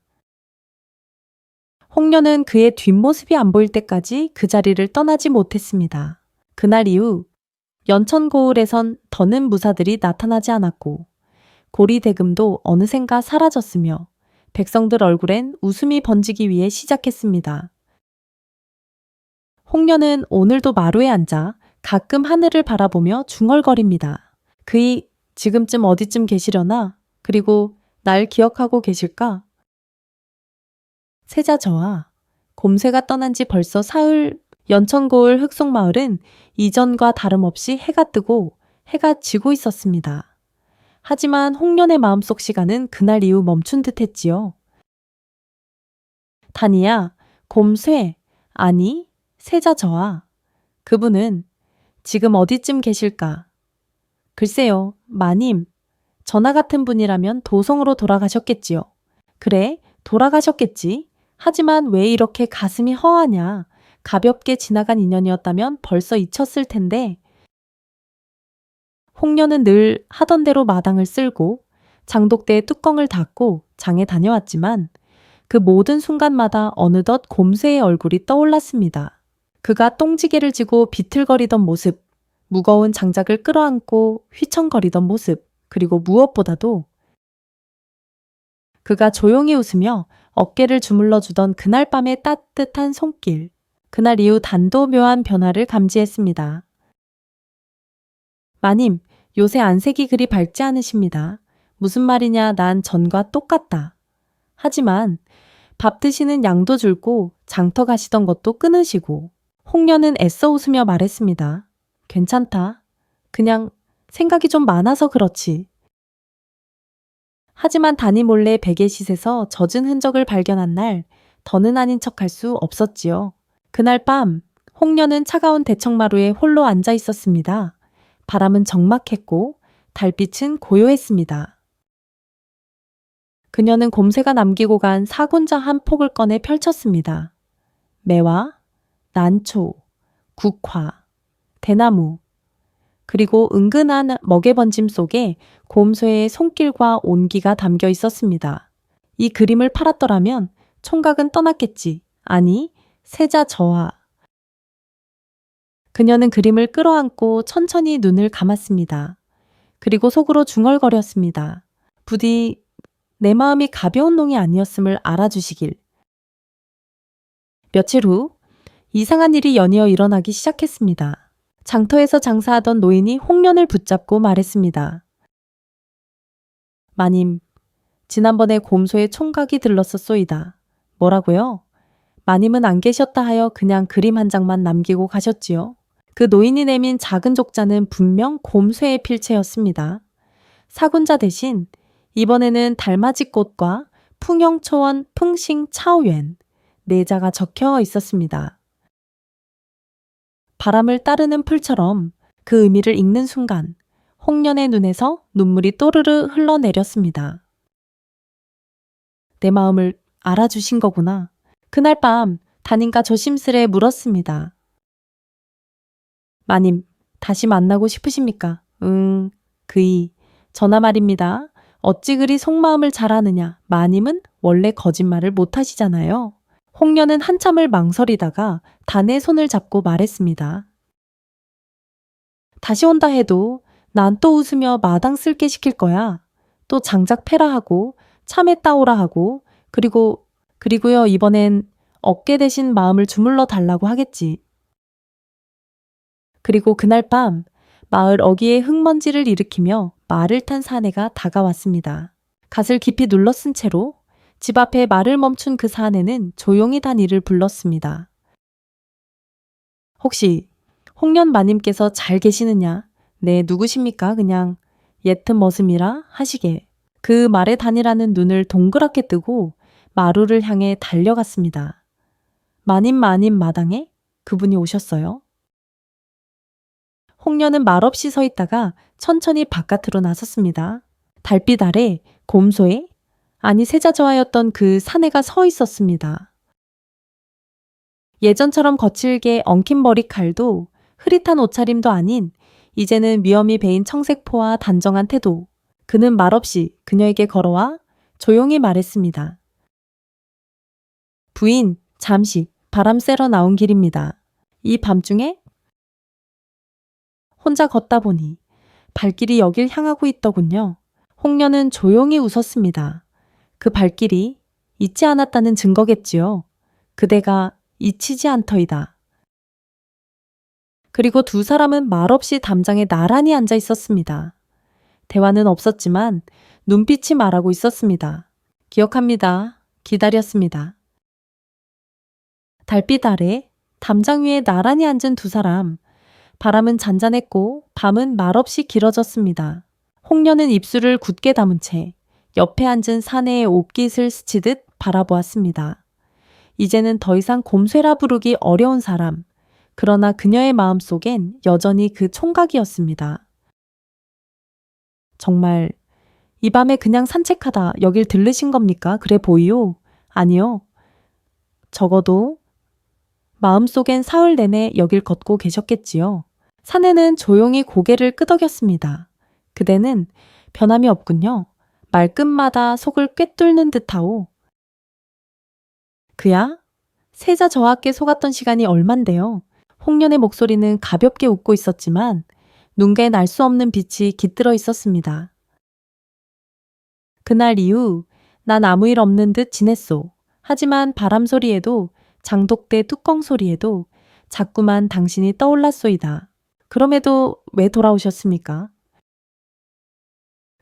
홍련은 그의 뒷모습이 안 보일 때까지 그 자리를 떠나지 못했습니다. 그날 이후 연천고을에선 더는 무사들이 나타나지 않았고 고리대금도 어느샌가 사라졌으며 백성들 얼굴엔 웃음이 번지기 위해 시작했습니다. 홍련은 오늘도 마루에 앉아 가끔 하늘을 바라보며 중얼거립니다. 그이 지금쯤 어디쯤 계시려나? 그리고 날 기억하고 계실까? 세자저하, 곰쇠가 떠난 지 벌써 사흘. 연천고을 흑송마을은 이전과 다름없이 해가 뜨고 해가 지고 있었습니다. 하지만 홍련의 마음속 시간은 그날 이후 멈춘 듯 했지요. 다니야, 곰쇠, 아니, 세자저하, 그분은 지금 어디쯤 계실까? 글쎄요, 마님, 전하 같은 분이라면 도성으로 돌아가셨겠지요. 그래, 돌아가셨겠지. 하지만 왜 이렇게 가슴이 허하냐. 가볍게 지나간 인연이었다면 벌써 잊혔을 텐데. 홍련은 늘 하던 대로 마당을 쓸고 장독대에 뚜껑을 닫고 장에 다녀왔지만 그 모든 순간마다 어느덧 곰쇠의 얼굴이 떠올랐습니다. 그가 똥지개를 지고 비틀거리던 모습, 무거운 장작을 끌어안고 휘청거리던 모습, 그리고 무엇보다도 그가 조용히 웃으며 어깨를 주물러 주던 그날 밤의 따뜻한 손길. 그날 이후 단도 묘한 변화를 감지했습니다. 마님, 요새 안색이 그리 밝지 않으십니다. 무슨 말이냐, 난 전과 똑같다. 하지만 밥 드시는 양도 줄고 장터 가시던 것도 끊으시고. 홍련은 애써 웃으며 말했습니다. 괜찮다. 그냥 생각이 좀 많아서 그렇지. 하지만 다니 몰래 베개싯에서 젖은 흔적을 발견한 날 더는 아닌 척할 수 없었지요. 그날 밤 홍련은 차가운 대청마루에 홀로 앉아 있었습니다. 바람은 적막했고 달빛은 고요했습니다. 그녀는 곰쇠가 남기고 간 사군자 한 폭을 꺼내 펼쳤습니다. 매화, 난초, 국화, 대나무, 그리고 은근한 먹이번짐 속에 곰쇠의 손길과 온기가 담겨 있었습니다. 이 그림을 팔았더라면 총각은 떠났겠지. 아니, 세자저하. 그녀는 그림을 끌어안고 천천히 눈을 감았습니다. 그리고 속으로 중얼거렸습니다. 부디 내 마음이 가벼운 놈이 아니었음을 알아주시길. 며칠 후 이상한 일이 연이어 일어나기 시작했습니다. 장터에서 장사하던 노인이 홍련을 붙잡고 말했습니다. 마님, 지난번에 곰소의 총각이 들렀었소이다. 뭐라고요? 마님은 안 계셨다 하여 그냥 그림 한 장만 남기고 가셨지요. 그 노인이 내민 작은 족자는 분명 곰쇠의 필체였습니다. 사군자 대신 이번에는 달맞이꽃과 풍영초원 풍싱 차오연 네 자가 적혀 있었습니다. 바람을 따르는 풀처럼 그 의미를 읽는 순간 홍련의 눈에서 눈물이 또르르 흘러내렸습니다. 내 마음을 알아주신 거구나. 그날 밤 담임과 조심스레 물었습니다. 마님, 다시 만나고 싶으십니까? 그이. 전하 말입니다. 어찌 그리 속마음을 잘하느냐. 마님은 원래 거짓말을 못하시잖아요. 홍련은 한참을 망설이다가 단의 손을 잡고 말했습니다. 다시 온다 해도 난 또 웃으며 마당 쓸게 시킬 거야. 또 장작 패라 하고 참외 따오라 하고 그리고요 이번엔 어깨 대신 마음을 주물러 달라고 하겠지. 그리고 그날 밤 마을 어귀에 흙먼지를 일으키며 말을 탄 사내가 다가왔습니다. 갓을 깊이 눌러쓴 채로 집 앞에 말을 멈춘 그 사내는 조용히 단이를 불렀습니다. 혹시 홍련 마님께서 잘 계시느냐? 네, 누구십니까? 그냥 옅은 머슴이라 하시게. 그 말에 단이라는 눈을 동그랗게 뜨고 마루를 향해 달려갔습니다. 마님 마당에 그분이 오셨어요. 홍련은 말없이 서 있다가 천천히 바깥으로 나섰습니다. 달빛 아래 곰소에 아니 세자저하였던 그 사내가 서 있었습니다. 예전처럼 거칠게 엉킨 머리칼도 흐릿한 옷차림도 아닌 이제는 위엄이 배인 청색포와 단정한 태도. 그는 말없이 그녀에게 걸어와 조용히 말했습니다. 부인, 잠시 바람 쐬러 나온 길입니다. 이 밤중에 혼자 걷다 보니 발길이 여길 향하고 있더군요. 홍련은 조용히 웃었습니다. 그 발길이 잊지 않았다는 증거겠지요. 그대가 잊히지 않더이다. 그리고 두 사람은 말없이 담장에 나란히 앉아 있었습니다. 대화는 없었지만 눈빛이 말하고 있었습니다. 기억합니다. 기다렸습니다. 달빛 아래 담장 위에 나란히 앉은 두 사람. 바람은 잔잔했고 밤은 말없이 길어졌습니다. 홍련은 입술을 굳게 다문 채 옆에 앉은 사내의 옷깃을 스치듯 바라보았습니다. 이제는 더 이상 곰쇠라 부르기 어려운 사람. 그러나 그녀의 마음속엔 여전히 그 총각이었습니다. 정말 이 밤에 그냥 산책하다 여길 들르신 겁니까? 그래 보이요? 아니요. 적어도 마음속엔 사흘 내내 여길 걷고 계셨겠지요. 사내는 조용히 고개를 끄덕였습니다. 그대는 변함이 없군요. 말끝마다 속을 꿰뚫는 듯하오. 그야? 세자 저하께 속았던 시간이 얼만데요. 홍련의 목소리는 가볍게 웃고 있었지만 눈가에 날 수 없는 빛이 깃들어 있었습니다. 그날 이후 난 아무 일 없는 듯 지냈소. 하지만 바람 소리에도 장독대 뚜껑 소리에도 자꾸만 당신이 떠올랐소이다. 그럼에도 왜 돌아오셨습니까?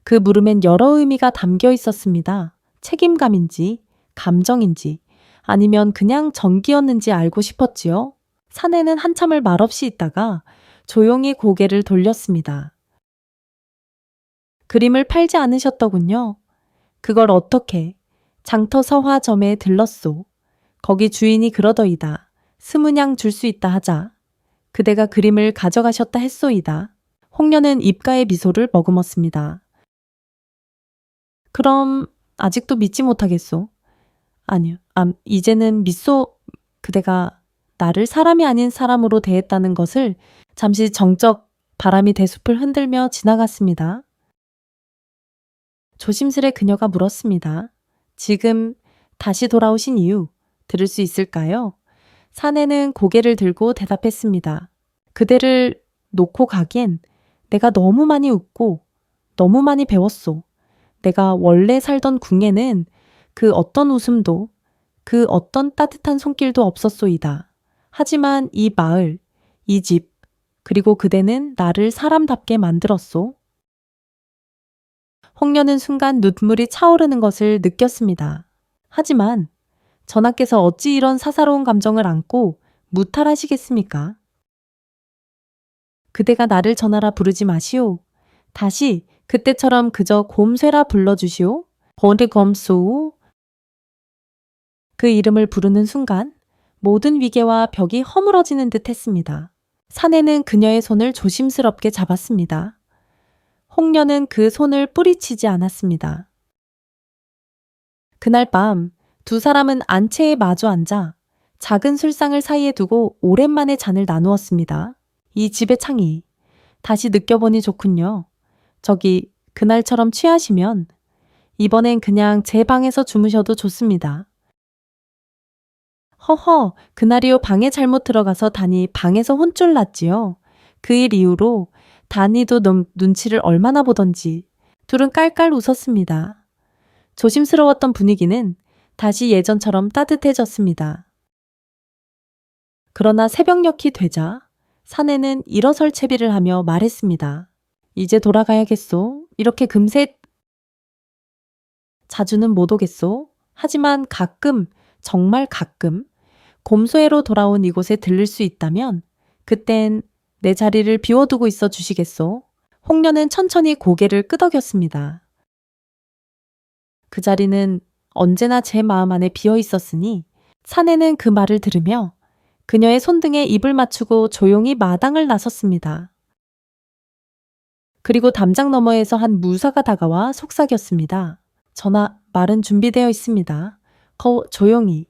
그 물음엔 여러 의미가 담겨 있었습니다. 책임감인지, 감정인지, 아니면 그냥 정기였는지 알고 싶었지요. 사내는 한참을 말없이 있다가 조용히 고개를 돌렸습니다. 그림을 팔지 않으셨더군요. 그걸 어떻게 장터 서화점에 들렀소. 거기 주인이 그러더이다. 스무냥 줄 수 있다 하자. 그대가 그림을 가져가셨다 했소이다. 홍련은 입가에 미소를 머금었습니다. 그럼 아직도 믿지 못하겠소. 아니요. 이제는 믿소. 그대가 나를 사람이 아닌 사람으로 대했다는 것을. 잠시 정적 바람이 대숲을 흔들며 지나갔습니다. 조심스레 그녀가 물었습니다. 지금 다시 돌아오신 이유 들을 수 있을까요? 사내는 고개를 들고 대답했습니다. 그대를 놓고 가기엔 내가 너무 많이 웃고 너무 많이 배웠소. 내가 원래 살던 궁에는 그 어떤 웃음도 그 어떤 따뜻한 손길도 없었소이다. 하지만 이 마을, 이 집, 그리고 그대는 나를 사람답게 만들었소. 홍련은 순간 눈물이 차오르는 것을 느꼈습니다. 하지만 전하께서 어찌 이런 사사로운 감정을 안고 무탈하시겠습니까? 그대가 나를 전하라 부르지 마시오. 다시 그때처럼 그저 곰쇠라 불러주시오. 보르검소. 그 이름을 부르는 순간 모든 위계와 벽이 허물어지는 듯 했습니다. 사내는 그녀의 손을 조심스럽게 잡았습니다. 홍련은 그 손을 뿌리치지 않았습니다. 그날 밤 두 사람은 안채에 마주 앉아 작은 술상을 사이에 두고 오랜만에 잔을 나누었습니다. 이 집의 창이 다시 느껴보니 좋군요. 저기 그날처럼 취하시면 이번엔 그냥 제 방에서 주무셔도 좋습니다. 허허, 그날이요 방에 잘못 들어가서 단이 방에서 혼쭐 났지요. 그 일 이후로 단이도 눈치를 얼마나 보던지 둘은 깔깔 웃었습니다. 조심스러웠던 분위기는 다시 예전처럼 따뜻해졌습니다. 그러나 새벽녘이 되자 사내는 일어설 채비를 하며 말했습니다. 이제 돌아가야겠소. 이렇게 금세 자주는 못 오겠소. 하지만 가끔, 정말 가끔 곰소해로 돌아온 이곳에 들를 수 있다면 그땐 내 자리를 비워두고 있어 주시겠소. 홍련은 천천히 고개를 끄덕였습니다. 그 자리는 언제나 제 마음 안에 비어 있었으니 사내는 그 말을 들으며 그녀의 손등에 입을 맞추고 조용히 마당을 나섰습니다. 그리고 담장 너머에서 한 무사가 다가와 속삭였습니다. 전하, 말은 준비되어 있습니다. 조용히.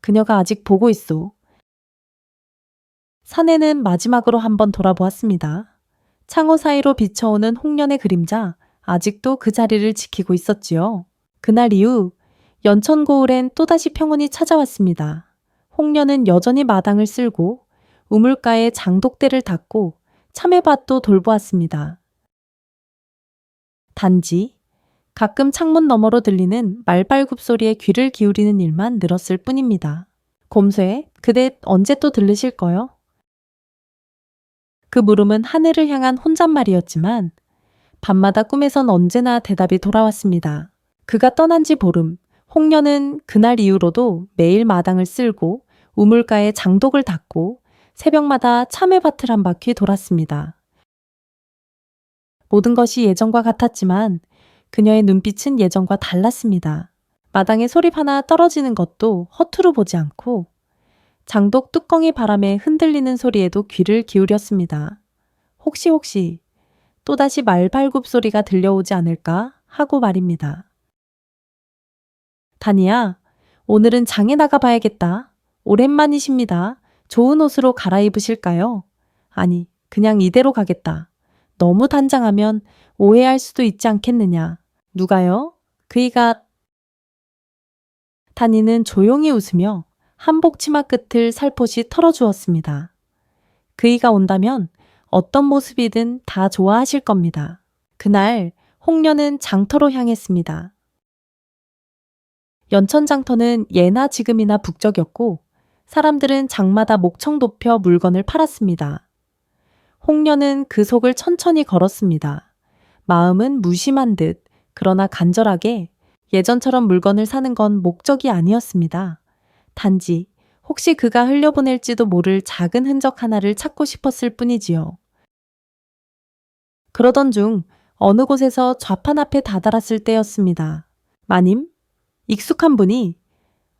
그녀가 아직 보고 있소. 사내는 마지막으로 한번 돌아보았습니다. 창호 사이로 비쳐오는 홍련의 그림자, 아직도 그 자리를 지키고 있었지요. 그날 이후 연천고을엔 또다시 평온이 찾아왔습니다. 홍련은 여전히 마당을 쓸고 우물가에 장독대를 닦고 참외밭도 돌보았습니다. 단지 가끔 창문 너머로 들리는 말발굽 소리에 귀를 기울이는 일만 늘었을 뿐입니다. 곰쇠, 그대 언제 또 들르실 거요? 그 물음은 하늘을 향한 혼잣말이었지만 밤마다 꿈에선 언제나 대답이 돌아왔습니다. 그가 떠난 지 보름, 홍련은 그날 이후로도 매일 마당을 쓸고 우물가에 장독을 닦고 새벽마다 참외밭을 한 바퀴 돌았습니다. 모든 것이 예전과 같았지만 그녀의 눈빛은 예전과 달랐습니다. 마당에 소립 하나 떨어지는 것도 허투루 보지 않고 장독 뚜껑이 바람에 흔들리는 소리에도 귀를 기울였습니다. 혹시 또다시 말발굽 소리가 들려오지 않을까 하고 말입니다. 다니야, 오늘은 장에 나가봐야겠다. 오랜만이십니다. 좋은 옷으로 갈아입으실까요? 아니, 그냥 이대로 가겠다. 너무 단장하면 오해할 수도 있지 않겠느냐. 누가요? 그이가... 다니는 조용히 웃으며 한복 치마 끝을 살포시 털어주었습니다. 그이가 온다면 어떤 모습이든 다 좋아하실 겁니다. 그날 홍련은 장터로 향했습니다. 연천 장터는 예나 지금이나 북적였고 사람들은 장마다 목청 높여 물건을 팔았습니다. 홍련은 그 속을 천천히 걸었습니다. 마음은 무심한 듯 그러나 간절하게 예전처럼 물건을 사는 건 목적이 아니었습니다. 단지 혹시 그가 흘려보낼지도 모를 작은 흔적 하나를 찾고 싶었을 뿐이지요. 그러던 중 어느 곳에서 좌판 앞에 다다랐을 때였습니다. 마님, 익숙한 분이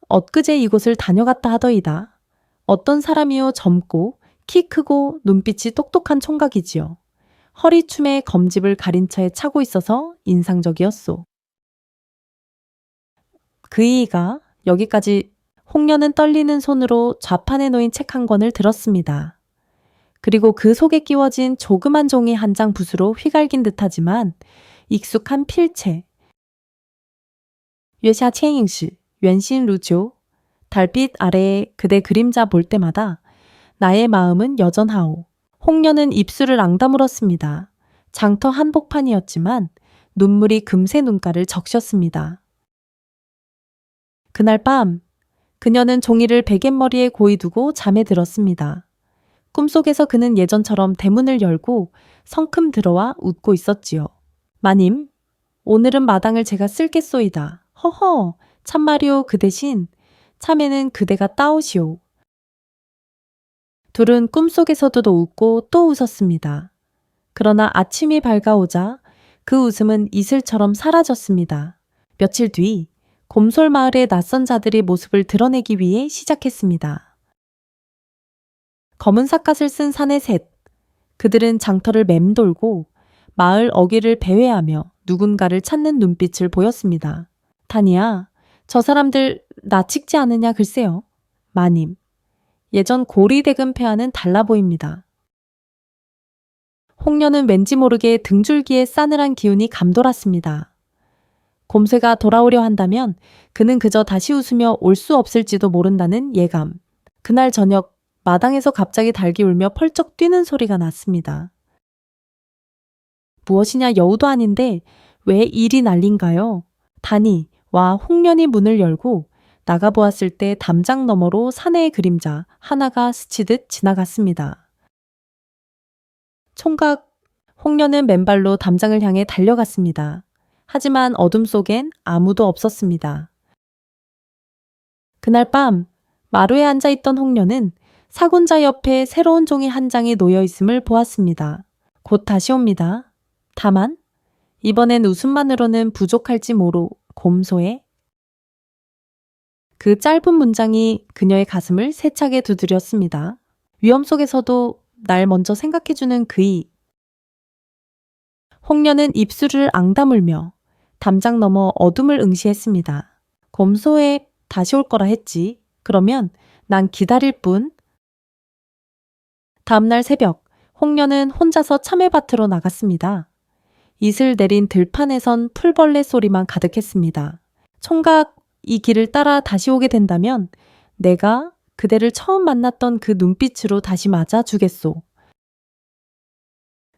엊그제 이곳을 다녀갔다 하더이다. 어떤 사람이요 젊고 키 크고 눈빛이 똑똑한 총각이지요. 허리춤에 검집을 가린 채 차고 있어서 인상적이었소. 그이가 여기까지 홍련은 떨리는 손으로 좌판에 놓인 책 한 권을 들었습니다. 그리고 그 속에 끼워진 조그만 종이 한 장 붓으로 휘갈긴 듯하지만 익숙한 필체. 뇌샤 체잉시, 웬신 루조. 달빛 아래에 그대 그림자 볼 때마다 나의 마음은 여전하오. 홍련은 입술을 앙다물었습니다. 장터 한복판이었지만 눈물이 금세 눈가를 적셨습니다. 그날 밤 그녀는 종이를 베갯머리에 고이 두고 잠에 들었습니다. 꿈속에서 그는 예전처럼 대문을 열고 성큼 들어와 웃고 있었지요. 마님, 오늘은 마당을 제가 쓸겠소이다. 허허, 참말이오. 그 대신 참외는 그대가 따오시오. 둘은 꿈속에서도 웃고 또 웃었습니다. 그러나 아침이 밝아오자 그 웃음은 이슬처럼 사라졌습니다. 며칠 뒤 곰솔 마을의 낯선 자들이 모습을 드러내기 위해 시작했습니다. 검은 삿갓을 쓴 사내 셋. 그들은 장터를 맴돌고 마을 어귀를 배회하며 누군가를 찾는 눈빛을 보였습니다. 다니야, 저 사람들 나 찍지 않으냐 글쎄요. 마님, 예전 고리대금 폐하는 달라 보입니다. 홍련은 왠지 모르게 등줄기에 싸늘한 기운이 감돌았습니다. 곰쇠가 돌아오려 한다면 그는 그저 다시 웃으며 올 수 없을지도 모른다는 예감. 그날 저녁 마당에서 갑자기 닭이 울며 펄쩍 뛰는 소리가 났습니다. 무엇이냐 여우도 아닌데 왜 일이 난린가요? 다니와 홍련이 문을 열고 나가보았을 때 담장 너머로 사내의 그림자 하나가 스치듯 지나갔습니다. 총각 홍련은 맨발로 담장을 향해 달려갔습니다. 하지만 어둠 속엔 아무도 없었습니다. 그날 밤 마루에 앉아있던 홍련은 사군자 옆에 새로운 종이 한 장이 놓여 있음을 보았습니다. 곧 다시 옵니다. 다만 이번엔 웃음만으로는 부족할지 모로 곰소의 그 짧은 문장이 그녀의 가슴을 세차게 두드렸습니다. 위험 속에서도 날 먼저 생각해주는 그이. 홍련은 입술을 앙다물며 담장 너머 어둠을 응시했습니다. 곰소에 다시 올 거라 했지. 그러면 난 기다릴 뿐. 다음날 새벽, 홍련은 혼자서 참외밭으로 나갔습니다. 이슬 내린 들판에선 풀벌레 소리만 가득했습니다. 총각 이 길을 따라 다시 오게 된다면 내가 그대를 처음 만났던 그 눈빛으로 다시 맞아주겠소.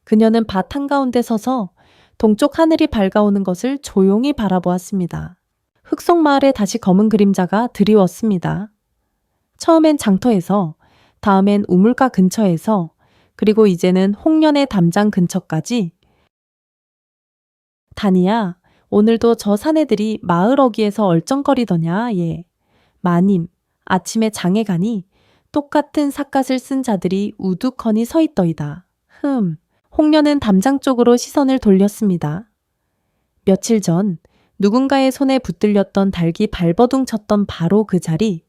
그녀는 밭 한가운데 서서 동쪽 하늘이 밝아오는 것을 조용히 바라보았습니다. 흑속 마을에 다시 검은 그림자가 드리웠습니다. 처음엔 장터에서, 다음엔 우물가 근처에서, 그리고 이제는 홍련의 담장 근처까지. 다니야, 오늘도 저 사내들이 마을 어귀에서 얼쩡거리더냐, 예. 마님, 아침에 장에 가니 똑같은 삿갓을 쓴 자들이 우두커니 서 있더이다. 홍련은 담장 쪽으로 시선을 돌렸습니다. 며칠 전 누군가의 손에 붙들렸던 닭이 발버둥 쳤던 바로 그 자리.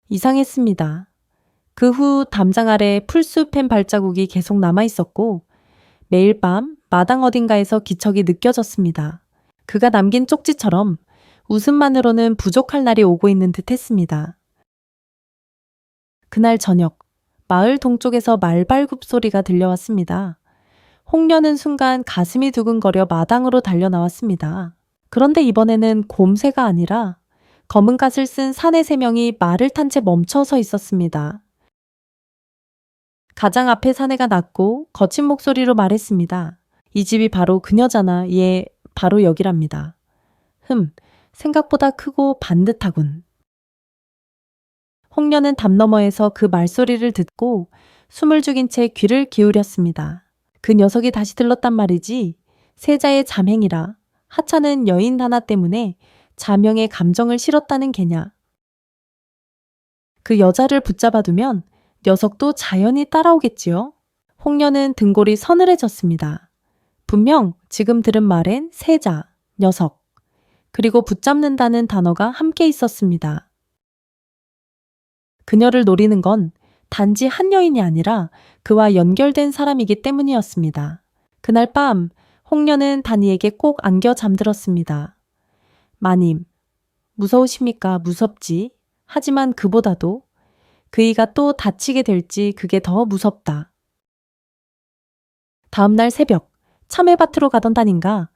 이상했습니다. 그 후 담장 아래 풀숲 펜 발자국이 계속 남아 있었고 매일 밤 마당 어딘가에서 기척이 느껴졌습니다. 그가 남긴 쪽지처럼 웃음만으로는 부족할 날이 오고 있는 듯 했습니다. 그날 저녁, 마을 동쪽에서 말발굽 소리가 들려왔습니다. 홍련은 순간 가슴이 두근거려 마당으로 달려나왔습니다. 그런데 이번에는 곰새가 아니라 검은 갓을 쓴 사내 3명이 말을 탄 채 멈춰 서 있었습니다. 가장 앞에 사내가 낮고 거친 목소리로 말했습니다. 이 집이 바로 그녀잖아. 예, 바로 여기랍니다. 생각보다 크고 반듯하군. 홍련은 담 너머에서 그 말소리를 듣고 숨을 죽인 채 귀를 기울였습니다. 그 녀석이 다시 들렀단 말이지. 세자의 잠행이라. 하찮은 여인 하나 때문에 자명의 감정을 실었다는 게냐. 그 여자를 붙잡아두면 녀석도 자연히 따라오겠지요. 홍련은 등골이 서늘해졌습니다. 분명 지금 들은 말엔 세자, 녀석, 그리고 붙잡는다는 단어가 함께 있었습니다. 그녀를 노리는 건 단지 한 여인이 아니라 그와 연결된 사람이기 때문이었습니다. 그날 밤 홍련은 다니에게 꼭 안겨 잠들었습니다. 마님, 무서우십니까? 무섭지. 하지만 그보다도 그이가 또 다치게 될지 그게 더 무섭다. 다음날 새벽, 참외밭으로 가던 다닌가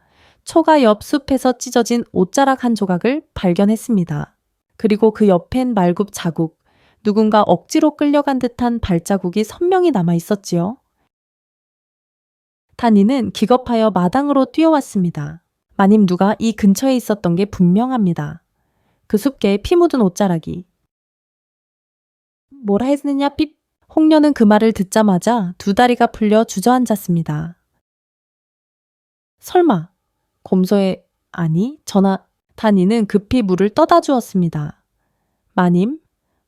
초가 옆 숲에서 찢어진 옷자락 한 조각을 발견했습니다. 그리고 그 옆엔 말굽 자국, 누군가 억지로 끌려간 듯한 발자국이 선명히 남아 있었지요. 다니는 기겁하여 마당으로 뛰어왔습니다. 마님 누가 이 근처에 있었던 게 분명합니다. 그 숲계에 피 묻은 옷자락이. 뭐라 했느냐 삐. 홍련은 그 말을 듣자마자 두 다리가 풀려 주저앉았습니다. 설마 곰소의 아니 다니는 급히 물을 떠다 주었습니다. 마님,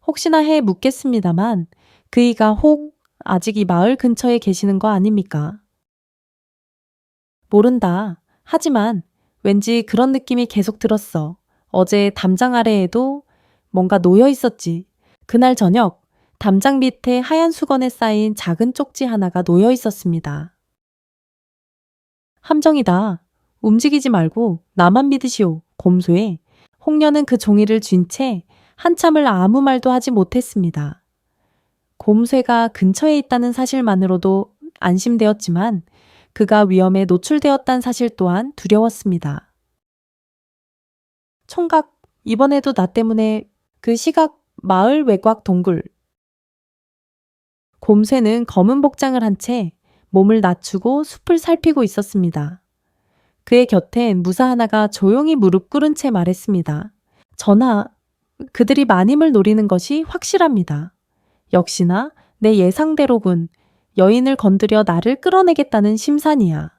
혹시나 해 묻겠습니다만 그이가 혹 아직 이 마을 근처에 계시는 거 아닙니까? 모른다. 하지만 왠지 그런 느낌이 계속 들었어. 어제 담장 아래에도 뭔가 놓여 있었지. 그날 저녁 담장 밑에 하얀 수건에 쌓인 작은 쪽지 하나가 놓여 있었습니다. 함정이다. 움직이지 말고 나만 믿으시오. 곰소에 홍련은 그 종이를 쥔 채 한참을 아무 말도 하지 못했습니다. 곰쇠가 근처에 있다는 사실만으로도 안심되었지만 그가 위험에 노출되었다는 사실 또한 두려웠습니다. 총각, 이번에도 나 때문에 그 시각 마을 외곽 동굴. 곰쇠는 검은 복장을 한 채 몸을 낮추고 숲을 살피고 있었습니다. 그의 곁엔 무사 하나가 조용히 무릎 꿇은 채 말했습니다. 전하, 그들이 마님을 노리는 것이 확실합니다. 역시나 내 예상대로군. 여인을 건드려 나를 끌어내겠다는 심산이야.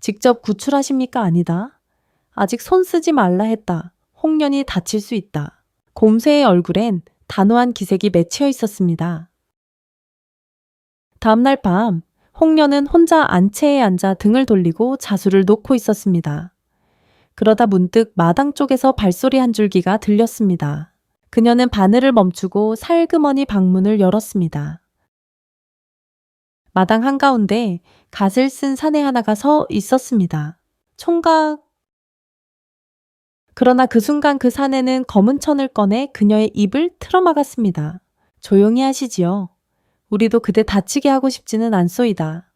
직접 구출하십니까? 아니다. 아직 손 쓰지 말라 했다. 홍련이 다칠 수 있다. 곰쇠의 얼굴엔 단호한 기색이 맺혀 있었습니다. 다음날 밤, 홍련은 혼자 안채에 앉아 등을 돌리고 자수를 놓고 있었습니다. 그러다 문득 마당 쪽에서 발소리 한 줄기가 들렸습니다. 그녀는 바늘을 멈추고 살그머니 방문을 열었습니다. 마당 한가운데 갓을 쓴 사내 하나가 서 있었습니다. 총각. 그러나 그 순간 그 사내는 검은 천을 꺼내 그녀의 입을 틀어막았습니다. 조용히 하시지요. 우리도 그대 다치게 하고 싶지는 않소이다.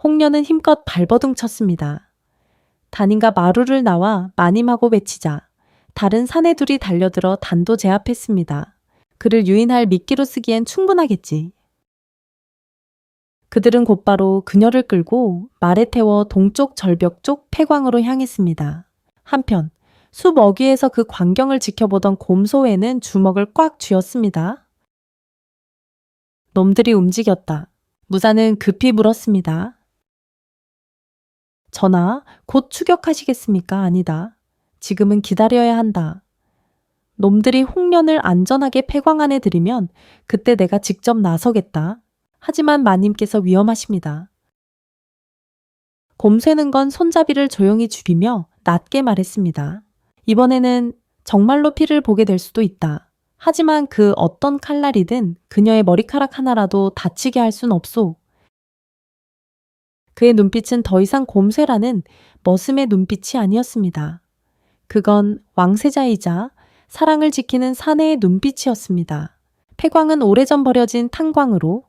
홍련은 힘껏 발버둥 쳤습니다. 단인과 마루를 나와 마님하고 외치자 다른 사내 둘이 달려들어 단도 제압했습니다. 그를 유인할 미끼로 쓰기엔 충분하겠지. 그들은 곧바로 그녀를 끌고 말에 태워 동쪽 절벽 쪽 폐광으로 향했습니다. 한편 숲 어귀에서 그 광경을 지켜보던 곰소애는 주먹을 꽉 쥐었습니다. 놈들이 움직였다. 무사는 급히 물었습니다. 전하, 곧 추격하시겠습니까? 아니다. 지금은 기다려야 한다. 놈들이 홍련을 안전하게 폐광 안에 들이면 그때 내가 직접 나서겠다. 하지만 마님께서 위험하십니다. 곰쇠는 건 손잡이를 조용히 줄이며 낮게 말했습니다. 이번에는 정말로 피를 보게 될 수도 있다. 하지만 그 어떤 칼날이든 그녀의 머리카락 하나라도 다치게 할 순 없소. 그의 눈빛은 더 이상 곰쇠라는 머슴의 눈빛이 아니었습니다. 그건 왕세자이자 사랑을 지키는 사내의 눈빛이었습니다. 폐광은 오래전 버려진 탄광으로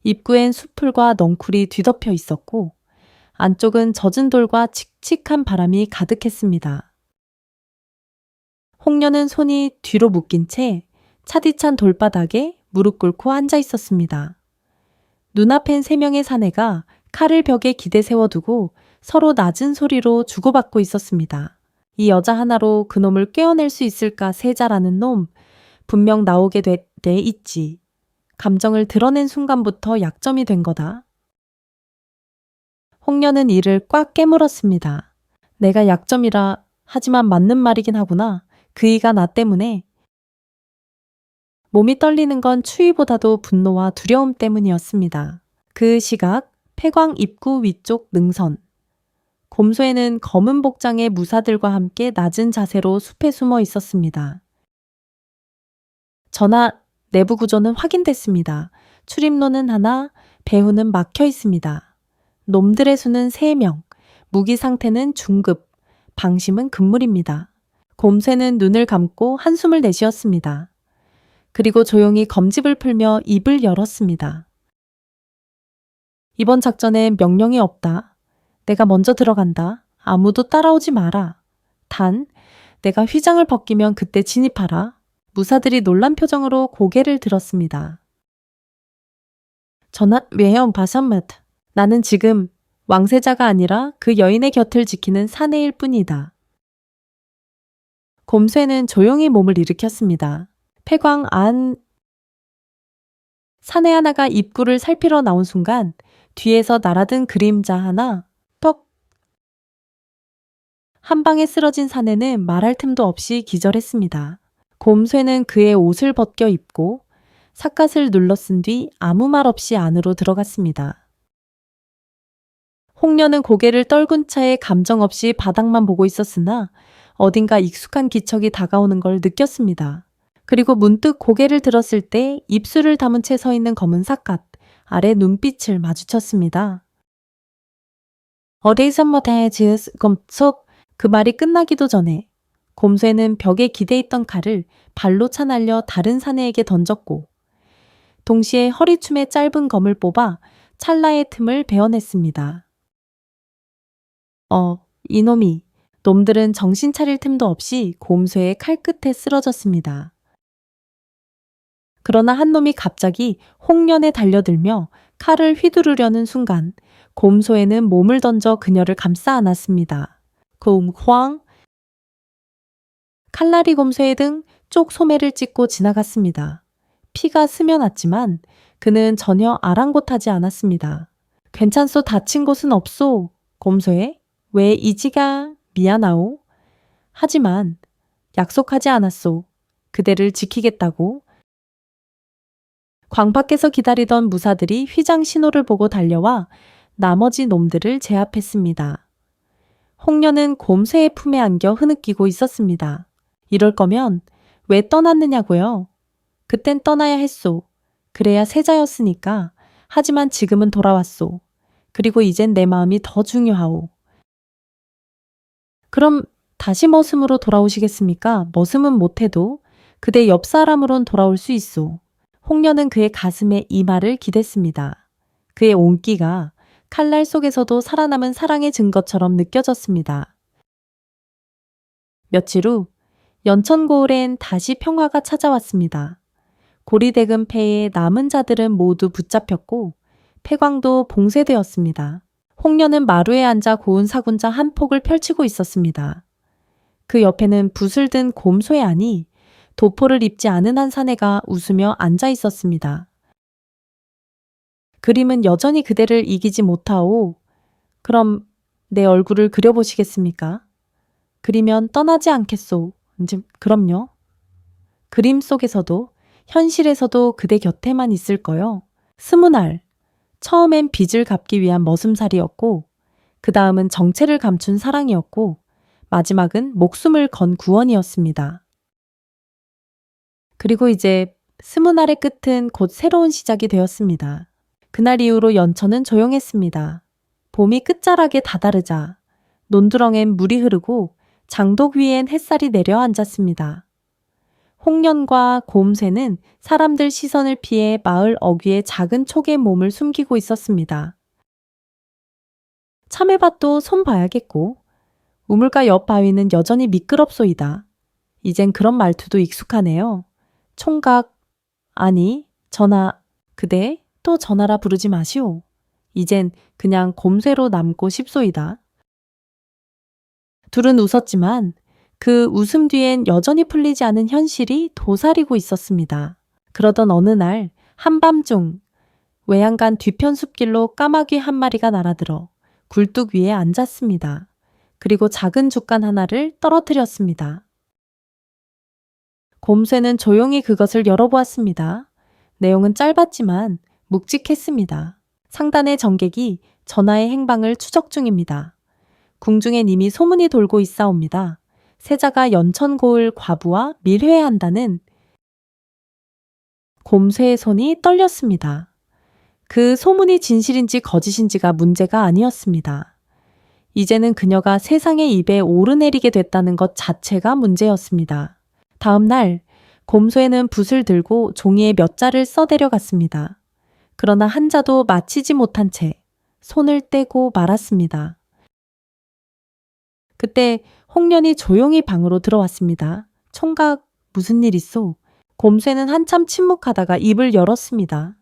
입구엔 수풀과 넝쿨이 뒤덮여 있었고 안쪽은 젖은 돌과 칙칙한 바람이 가득했습니다. 홍련은 손이 뒤로 묶인 채 차디찬 돌바닥에 무릎 꿇고 앉아 있었습니다. 눈앞엔 3명의 사내가 칼을 벽에 기대 세워두고 서로 낮은 소리로 주고받고 있었습니다. 이 여자 하나로 그놈을 꿰어낼 수 있을까 세자라는 놈, 분명 나오게 돼 있지. 감정을 드러낸 순간부터 약점이 된 거다. 홍련은 이를 꽉 깨물었습니다. 내가 약점이라 하지만 맞는 말이긴 하구나. 그이가 나 때문에. 몸이 떨리는 건 추위보다도 분노와 두려움 때문이었습니다. 그 시각 폐광 입구 위쪽 능선. 곰소에는 검은 복장의 무사들과 함께 낮은 자세로 숲에 숨어 있었습니다. 전하, 내부 구조는 확인됐습니다. 출입로는 하나, 배후는 막혀 있습니다. 놈들의 수는 3명, 무기 상태는 중급, 방심은 금물입니다. 곰쇠는 눈을 감고 한숨을 내쉬었습니다. 그리고 조용히 검집을 풀며 입을 열었습니다. 이번 작전엔 명령이 없다. 내가 먼저 들어간다. 아무도 따라오지 마라. 단, 내가 휘장을 벗기면 그때 진입하라. 무사들이 놀란 표정으로 고개를 들었습니다. 전하, 왜요, 바삼맛. 나는 지금 왕세자가 아니라 그 여인의 곁을 지키는 사내일 뿐이다. 곰쇠는 조용히 몸을 일으켰습니다. 폐광 안 사내 하나가 입구를 살피러 나온 순간 뒤에서 날아든 그림자 하나 턱 한 방에 쓰러진 사내는 말할 틈도 없이 기절했습니다. 곰쇠는 그의 옷을 벗겨 입고 삿갓을 눌러 쓴 뒤 아무 말 없이 안으로 들어갔습니다. 홍련은 고개를 떨군 차에 감정 없이 바닥만 보고 있었으나 어딘가 익숙한 기척이 다가오는 걸 느꼈습니다. 그리고 문득 고개를 들었을 때 입술을 담은 채 서 있는 검은 삿갓 아래 눈빛을 마주쳤습니다. 어디서 못해지 검속 그 말이 끝나기도 전에 곰쇠는 벽에 기대 있던 칼을 발로 차날려 다른 사내에게 던졌고 동시에 허리춤에 짧은 검을 뽑아 찰나의 틈을 베어냈습니다. 이놈이. 놈들은 정신 차릴 틈도 없이 곰쇠의 칼끝에 쓰러졌습니다. 그러나 한 놈이 갑자기 홍련에 달려들며 칼을 휘두르려는 순간 곰소에는 몸을 던져 그녀를 감싸 안았습니다. 곰황 칼날이 곰소의 등 쪽 소매를 찢고 지나갔습니다. 피가 스며났지만 그는 전혀 아랑곳하지 않았습니다. 괜찮소, 다친 곳은 없소. 곰소에 왜 이지가 미안하오. 하지만 약속하지 않았소. 그대를 지키겠다고. 광 밖에서 기다리던 무사들이 휘장 신호를 보고 달려와 나머지 놈들을 제압했습니다. 홍련은 곰새의 품에 안겨 흐느끼고 있었습니다. 이럴 거면 왜 떠났느냐고요? 그땐 떠나야 했소. 그래야 세자였으니까. 하지만 지금은 돌아왔소. 그리고 이젠 내 마음이 더 중요하오. 그럼 다시 머슴으로 돌아오시겠습니까? 머슴은 못해도 그대 옆 사람으론 돌아올 수 있소. 홍련은 그의 가슴에 이마를 기댔습니다. 그의 온기가 칼날 속에서도 살아남은 사랑의 증거처럼 느껴졌습니다. 며칠 후 연천고을엔 다시 평화가 찾아왔습니다. 고리대금 폐에 남은 자들은 모두 붙잡혔고 폐광도 봉쇄되었습니다. 홍련은 마루에 앉아 고운 사군자 한 폭을 펼치고 있었습니다. 그 옆에는 붓을 든 곰소의 아니 도포를 입지 않은 한 사내가 웃으며 앉아 있었습니다. 그림은 여전히 그대를 이기지 못하오. 그럼 내 얼굴을 그려보시겠습니까? 그리면 떠나지 않겠소. 그럼요. 그림 속에서도 현실에서도 그대 곁에만 있을 거요. 20알. 처음엔 빚을 갚기 위한 머슴살이었고 그 다음은 정체를 감춘 사랑이었고 마지막은 목숨을 건 구원이었습니다. 그리고 이제 20알의 끝은 곧 새로운 시작이 되었습니다. 그날 이후로 연천은 조용했습니다. 봄이 끝자락에 다다르자 논두렁엔 물이 흐르고 장독 위엔 햇살이 내려앉았습니다. 홍련과 곰새는 사람들 시선을 피해 마을 어귀의 작은 촉에 몸을 숨기고 있었습니다. 참외밭도 손 봐야겠고 우물가 옆 바위는 여전히 미끄럽소이다. 이젠 그런 말투도 익숙하네요. 총각, 아니, 전하, 그대 또 전하라 부르지 마시오. 이젠 그냥 곰새로 남고 싶소이다. 둘은 웃었지만 그 웃음 뒤엔 여전히 풀리지 않은 현실이 도사리고 있었습니다. 그러던 어느 날 한밤중 외양간 뒤편 숲길로 까마귀 한 마리가 날아들어 굴뚝 위에 앉았습니다. 그리고 작은 죽간 하나를 떨어뜨렸습니다. 곰새는 조용히 그것을 열어보았습니다. 내용은 짧았지만 묵직했습니다. 상단의 정객이 전하의 행방을 추적 중입니다. 궁중엔 이미 소문이 돌고 있사옵니다. 세자가 연천고을 과부와 밀회한다는. 곰새의 손이 떨렸습니다. 그 소문이 진실인지 거짓인지가 문제가 아니었습니다. 이제는 그녀가 세상의 입에 오르내리게 됐다는 것 자체가 문제였습니다. 다음 날 곰소에는 붓을 들고 종이에 몇 자를 써대려갔습니다. 그러나 한 자도 마치지 못한 채 손을 떼고 말았습니다. 그때 홍련이 조용히 방으로 들어왔습니다. 총각, 무슨 일 있소? 곰쇠는 한참 침묵하다가 입을 열었습니다.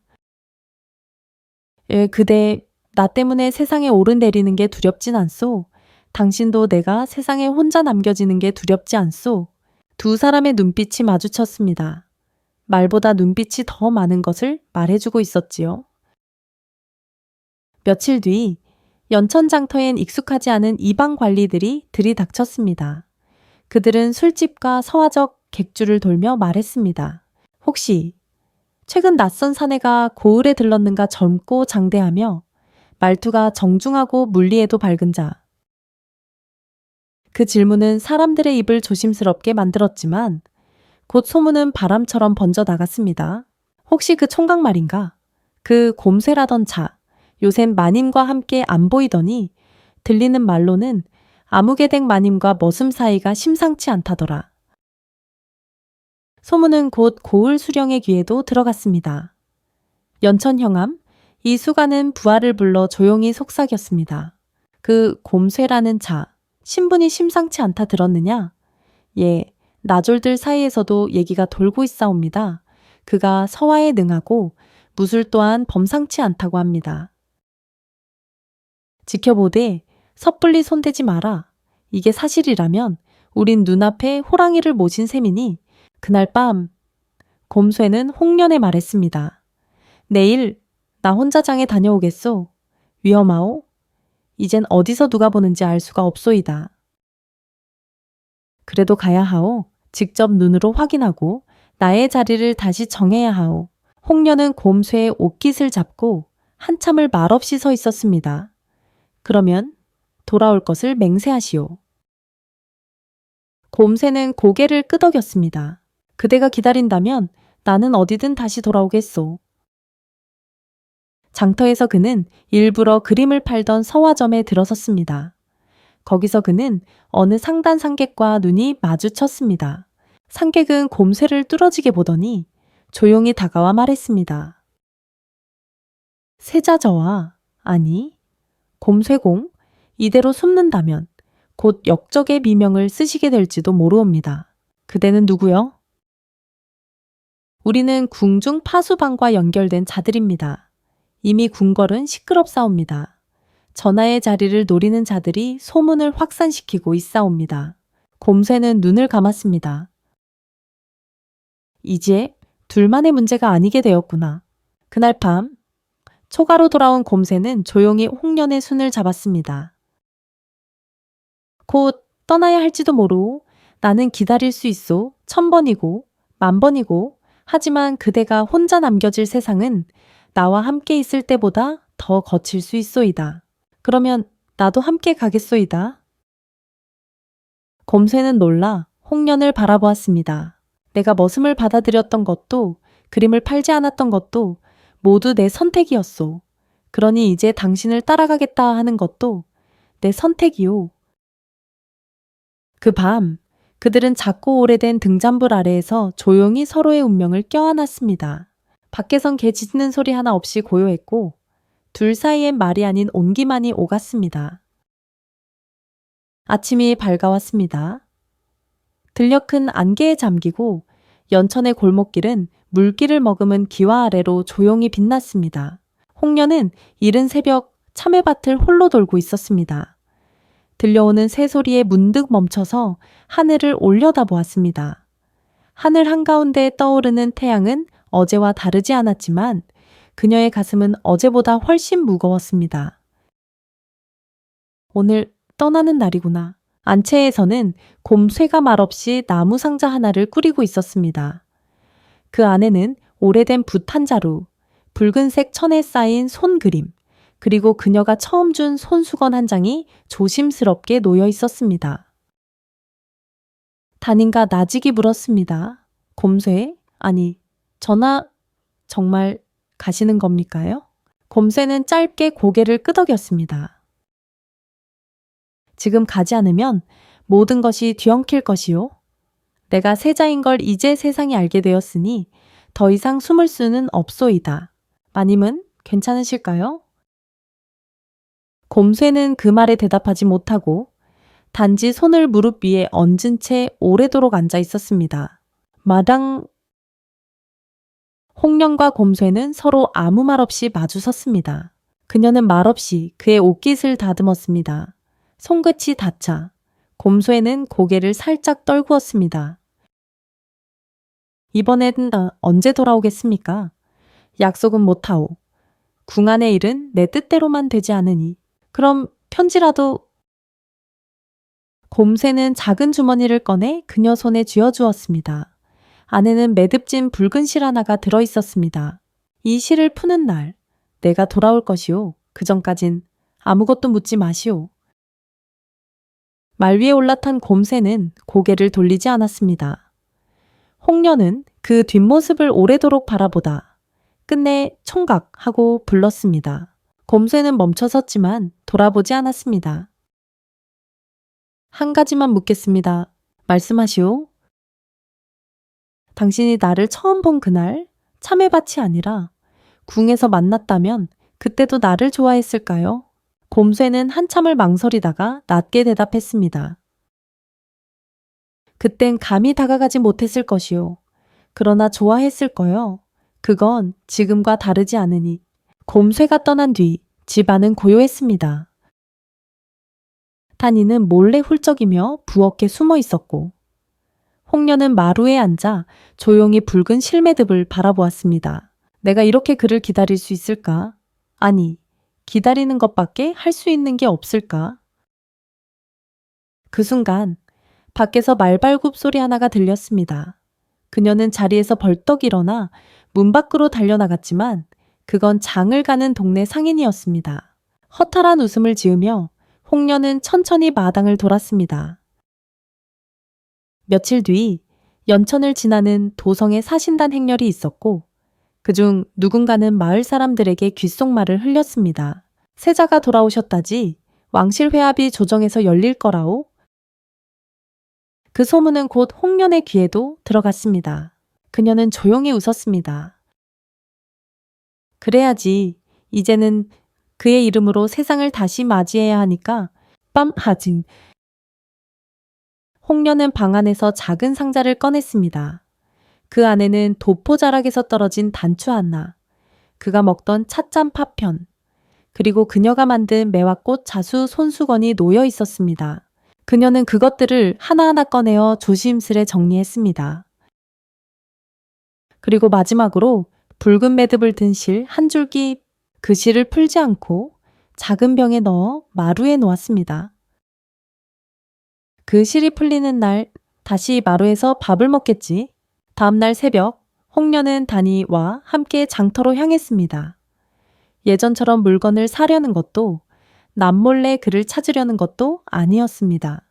그대, 나 때문에 세상에 오르내리는 게 두렵진 않소. 당신도 내가 세상에 혼자 남겨지는 게 두렵지 않소. 두 사람의 눈빛이 마주쳤습니다. 말보다 눈빛이 더 많은 것을 말해주고 있었지요. 며칠 뒤 연천장터엔 익숙하지 않은 이방 관리들이 들이닥쳤습니다. 그들은 술집과 서화적 객주를 돌며 말했습니다. 혹시 최근 낯선 사내가 고을에 들렀는가 젊고 장대하며 말투가 정중하고 물리에도 밝은 자. 그 질문은 사람들의 입을 조심스럽게 만들었지만 곧 소문은 바람처럼 번져 나갔습니다. 혹시 그 총각 말인가? 그 곰새라던 자. 요샌 마님과 함께 안 보이더니 들리는 말로는 아무개댁 마님과 머슴 사이가 심상치 않다더라. 소문은 곧 고을 수령의 귀에도 들어갔습니다. 연천 형암, 이 수가는 부하를 불러 조용히 속삭였습니다. 그 곰쇠라는 자, 신분이 심상치 않다 들었느냐? 예, 나졸들 사이에서도 얘기가 돌고 있사옵니다. 그가 서화에 능하고 무술 또한 범상치 않다고 합니다. 지켜보되 섣불리 손대지 마라. 이게 사실이라면 우린 눈앞에 호랑이를 모신 셈이니 그날 밤 곰쇠는 홍련에 말했습니다. 내일 나 혼자 장에 다녀오겠소. 위험하오. 이젠 어디서 누가 보는지 알 수가 없소이다. 그래도 가야 하오. 직접 눈으로 확인하고 나의 자리를 다시 정해야 하오. 홍련은 곰쇠의 옷깃을 잡고 한참을 말없이 서 있었습니다. 그러면 돌아올 것을 맹세하시오. 곰새는 고개를 끄덕였습니다. 그대가 기다린다면 나는 어디든 다시 돌아오겠소. 장터에서 그는 일부러 그림을 팔던 서화점에 들어섰습니다. 거기서 그는 어느 상단 상객과 눈이 마주쳤습니다. 상객은 곰새를 뚫어지게 보더니 조용히 다가와 말했습니다. 세자저와, 아니, 곰쇠공, 이대로 숨는다면 곧 역적의 미명을 쓰시게 될지도 모르옵니다. 그대는 누구요? 우리는 궁중 파수방과 연결된 자들입니다. 이미 궁궐은 시끄럽사옵니다. 전하의 자리를 노리는 자들이 소문을 확산시키고 있사옵니다. 곰새는 눈을 감았습니다. 이제 둘만의 문제가 아니게 되었구나. 그날 밤 초가로 돌아온 곰새는 조용히 홍련의 손을 잡았습니다. 곧 떠나야 할지도 모르오. 나는 기다릴 수 있소. 1000번이고 10,000번이고 하지만 그대가 혼자 남겨질 세상은 나와 함께 있을 때보다 더 거칠 수 있소이다. 그러면 나도 함께 가겠소이다. 곰새는 놀라 홍련을 바라보았습니다. 내가 머슴을 받아들였던 것도 그림을 팔지 않았던 것도 모두 내 선택이었소. 그러니 이제 당신을 따라가겠다 하는 것도 내 선택이오. 그 밤 그들은 작고 오래된 등잔불 아래에서 조용히 서로의 운명을 껴안았습니다. 밖에선 개 짖는 소리 하나 없이 고요했고 둘 사이엔 말이 아닌 온기만이 오갔습니다. 아침이 밝아왔습니다. 들녘은 안개에 잠기고 연천의 골목길은 물기를 머금은 기와 아래로 조용히 빛났습니다. 홍련은 이른 새벽 참외밭을 홀로 돌고 있었습니다. 들려오는 새소리에 문득 멈춰서 하늘을 올려다보았습니다. 하늘 한가운데 떠오르는 태양은 어제와 다르지 않았지만 그녀의 가슴은 어제보다 훨씬 무거웠습니다. 오늘 떠나는 날이구나. 안채에서는 곰쇠가 말없이 나무 상자 하나를 꾸리고 있었습니다. 그 안에는 오래된 붓 한 자루, 붉은색 천에 쌓인 손그림, 그리고 그녀가 처음 준 손수건 한 장이 조심스럽게 놓여 있었습니다. 단인가 나직이 물었습니다. 곰쇠? 아니, 전하 정말 가시는 겁니까요? 곰쇠는 짧게 고개를 끄덕였습니다. 지금 가지 않으면 모든 것이 뒤엉킬 것이요. 내가 세자인 걸 이제 세상이 알게 되었으니 더 이상 숨을 수는 없소이다. 마님은 괜찮으실까요? 곰쇠는 그 말에 대답하지 못하고 단지 손을 무릎 위에 얹은 채 오래도록 앉아 있었습니다. 마당 홍련과 곰쇠는 서로 아무 말 없이 마주 섰습니다. 그녀는 말없이 그의 옷깃을 다듬었습니다. 손끝이 닿자 곰쇠는 고개를 살짝 떨구었습니다. 이번엔 언제 돌아오겠습니까? 약속은 못하오. 궁안의 일은 내 뜻대로만 되지 않으니. 그럼 편지라도. 곰새는 작은 주머니를 꺼내 그녀 손에 쥐어주었습니다. 안에는 매듭진 붉은 실 하나가 들어있었습니다. 이 실을 푸는 날 내가 돌아올 것이오. 그 전까진 아무것도 묻지 마시오. 말 위에 올라탄 곰새는 고개를 돌리지 않았습니다. 홍련은 그 뒷모습을 오래도록 바라보다 끝내 총각 하고 불렀습니다. 곰새는 멈춰섰지만 돌아보지 않았습니다. 한 가지만 묻겠습니다. 말씀하시오. 당신이 나를 처음 본 그날 참외밭이 아니라 궁에서 만났다면 그때도 나를 좋아했을까요? 곰새는 한참을 망설이다가 낮게 대답했습니다. 그땐 감히 다가가지 못했을 것이요. 그러나 좋아했을 거요. 그건 지금과 다르지 않으니. 곰새가 떠난 뒤 집안은 고요했습니다. 단이는 몰래 훌쩍이며 부엌에 숨어 있었고 홍련은 마루에 앉아 조용히 붉은 실매듭을 바라보았습니다. 내가 이렇게 그를 기다릴 수 있을까? 아니, 기다리는 것밖에 할 수 있는 게 없을까? 그 순간 밖에서 말발굽 소리 하나가 들렸습니다. 그녀는 자리에서 벌떡 일어나 문 밖으로 달려나갔지만 그건 장을 가는 동네 상인이었습니다. 허탈한 웃음을 지으며 홍련은 천천히 마당을 돌았습니다. 며칠 뒤 연천을 지나는 도성의 사신단 행렬이 있었고 그중 누군가는 마을 사람들에게 귓속말을 흘렸습니다. 세자가 돌아오셨다지 왕실 회합이 조정에서 열릴 거라오. 그 소문은 곧 홍련의 귀에도 들어갔습니다. 그녀는 조용히 웃었습니다. 그래야지. 이제는 그의 이름으로 세상을 다시 맞이해야 하니까 빰하징. 홍련은 방 안에서 작은 상자를 꺼냈습니다. 그 안에는 도포자락에서 떨어진 단추 하나, 그가 먹던 찻잔 파편, 그리고 그녀가 만든 매화꽃 자수 손수건이 놓여 있었습니다. 그녀는 그것들을 하나하나 꺼내어 조심스레 정리했습니다. 그리고 마지막으로 붉은 매듭을 든 실 한 줄기, 그 실을 풀지 않고 작은 병에 넣어 마루에 놓았습니다. 그 실이 풀리는 날 다시 마루에서 밥을 먹겠지. 다음 날 새벽 홍련은 단이와 함께 장터로 향했습니다. 예전처럼 물건을 사려는 것도 남몰래 그를 찾으려는 것도 아니었습니다.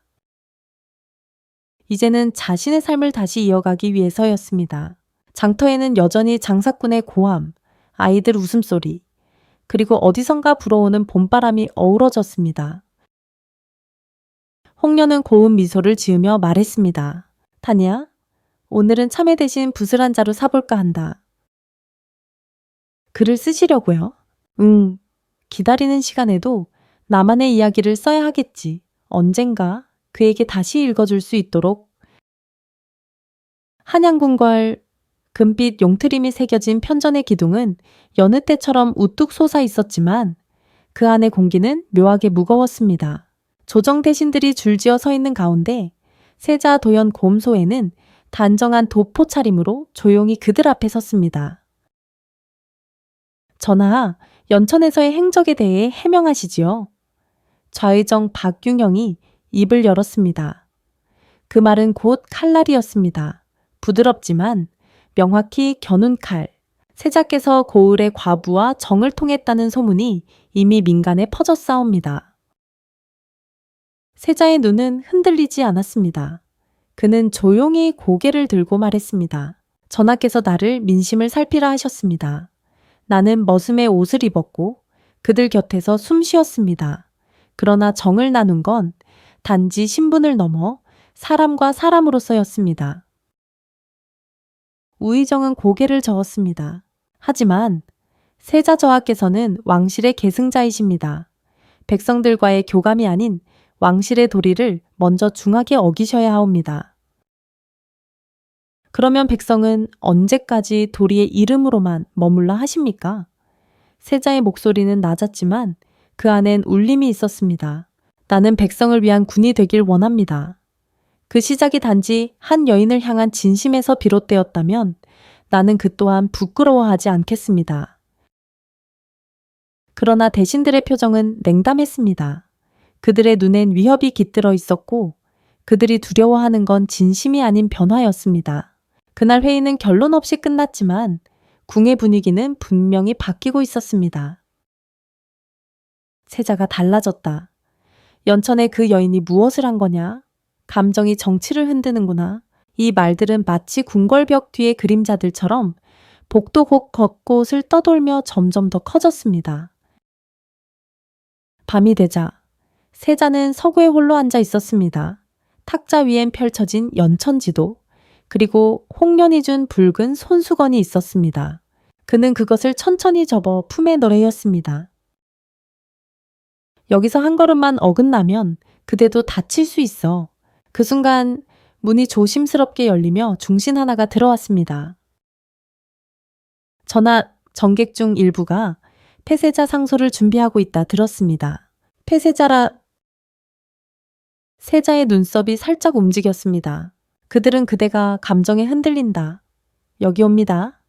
이제는 자신의 삶을 다시 이어가기 위해서였습니다. 장터에는 여전히 장사꾼의 고함, 아이들 웃음소리, 그리고 어디선가 불어오는 봄바람이 어우러졌습니다. 홍련은 고운 미소를 지으며 말했습니다. 타냐, 오늘은 참외 대신 붓을 한 자루 사볼까 한다. 글을 쓰시려고요? 응, 기다리는 시간에도 나만의 이야기를 써야 하겠지. 언젠가 그에게 다시 읽어줄 수 있도록. 한양궁궐 금빛 용트림이 새겨진 편전의 기둥은 여느 때처럼 우뚝 솟아 있었지만 그 안의 공기는 묘하게 무거웠습니다. 조정 대신들이 줄지어 서 있는 가운데 세자 도연 곰소에는 단정한 도포 차림으로 조용히 그들 앞에 섰습니다. 전하, 연천에서의 행적에 대해 해명하시지요. 좌의정 박균영이 입을 열었습니다. 그 말은 곧 칼날이었습니다. 부드럽지만 명확히 겨눈 칼. 세자께서 고을의 과부와 정을 통했다는 소문이 이미 민간에 퍼졌사옵니다. 세자의 눈은 흔들리지 않았습니다. 그는 조용히 고개를 들고 말했습니다. 전하께서 나를 민심을 살피라 하셨습니다. 나는 머슴의 옷을 입었고 그들 곁에서 숨 쉬었습니다. 그러나 정을 나눈 건 단지 신분을 넘어 사람과 사람으로서였습니다. 우의정은 고개를 저었습니다. 하지만 세자 저하께서는 왕실의 계승자이십니다. 백성들과의 교감이 아닌 왕실의 도리를 먼저 중하게 어기셔야 하옵니다. 그러면 백성은 언제까지 도리의 이름으로만 머물러 하십니까? 세자의 목소리는 낮았지만 그 안엔 울림이 있었습니다. 나는 백성을 위한 군이 되길 원합니다. 그 시작이 단지 한 여인을 향한 진심에서 비롯되었다면 나는 그 또한 부끄러워하지 않겠습니다. 그러나 대신들의 표정은 냉담했습니다. 그들의 눈엔 위협이 깃들어 있었고 그들이 두려워하는 건 진심이 아닌 변화였습니다. 그날 회의는 결론 없이 끝났지만 궁의 분위기는 분명히 바뀌고 있었습니다. 세자가 달라졌다. 연천의 그 여인이 무엇을 한 거냐? 감정이 정치를 흔드는구나. 이 말들은 마치 궁궐벽 뒤의 그림자들처럼 복도 곳곳을 떠돌며 점점 더 커졌습니다. 밤이 되자 세자는 서구에 홀로 앉아 있었습니다. 탁자 위엔 펼쳐진 연천지도, 그리고 홍련이 준 붉은 손수건이 있었습니다. 그는 그것을 천천히 접어 품에 넣으였습니다. 여기서 한 걸음만 어긋나면 그대도 다칠 수 있어. 그 순간 문이 조심스럽게 열리며 중신 하나가 들어왔습니다. 전하, 정객 중 일부가 폐세자 상소를 준비하고 있다 들었습니다. 폐세자라 세자의 눈썹이 살짝 움직였습니다. 그들은 그대가 감정에 흔들린다. 여기 옵니다.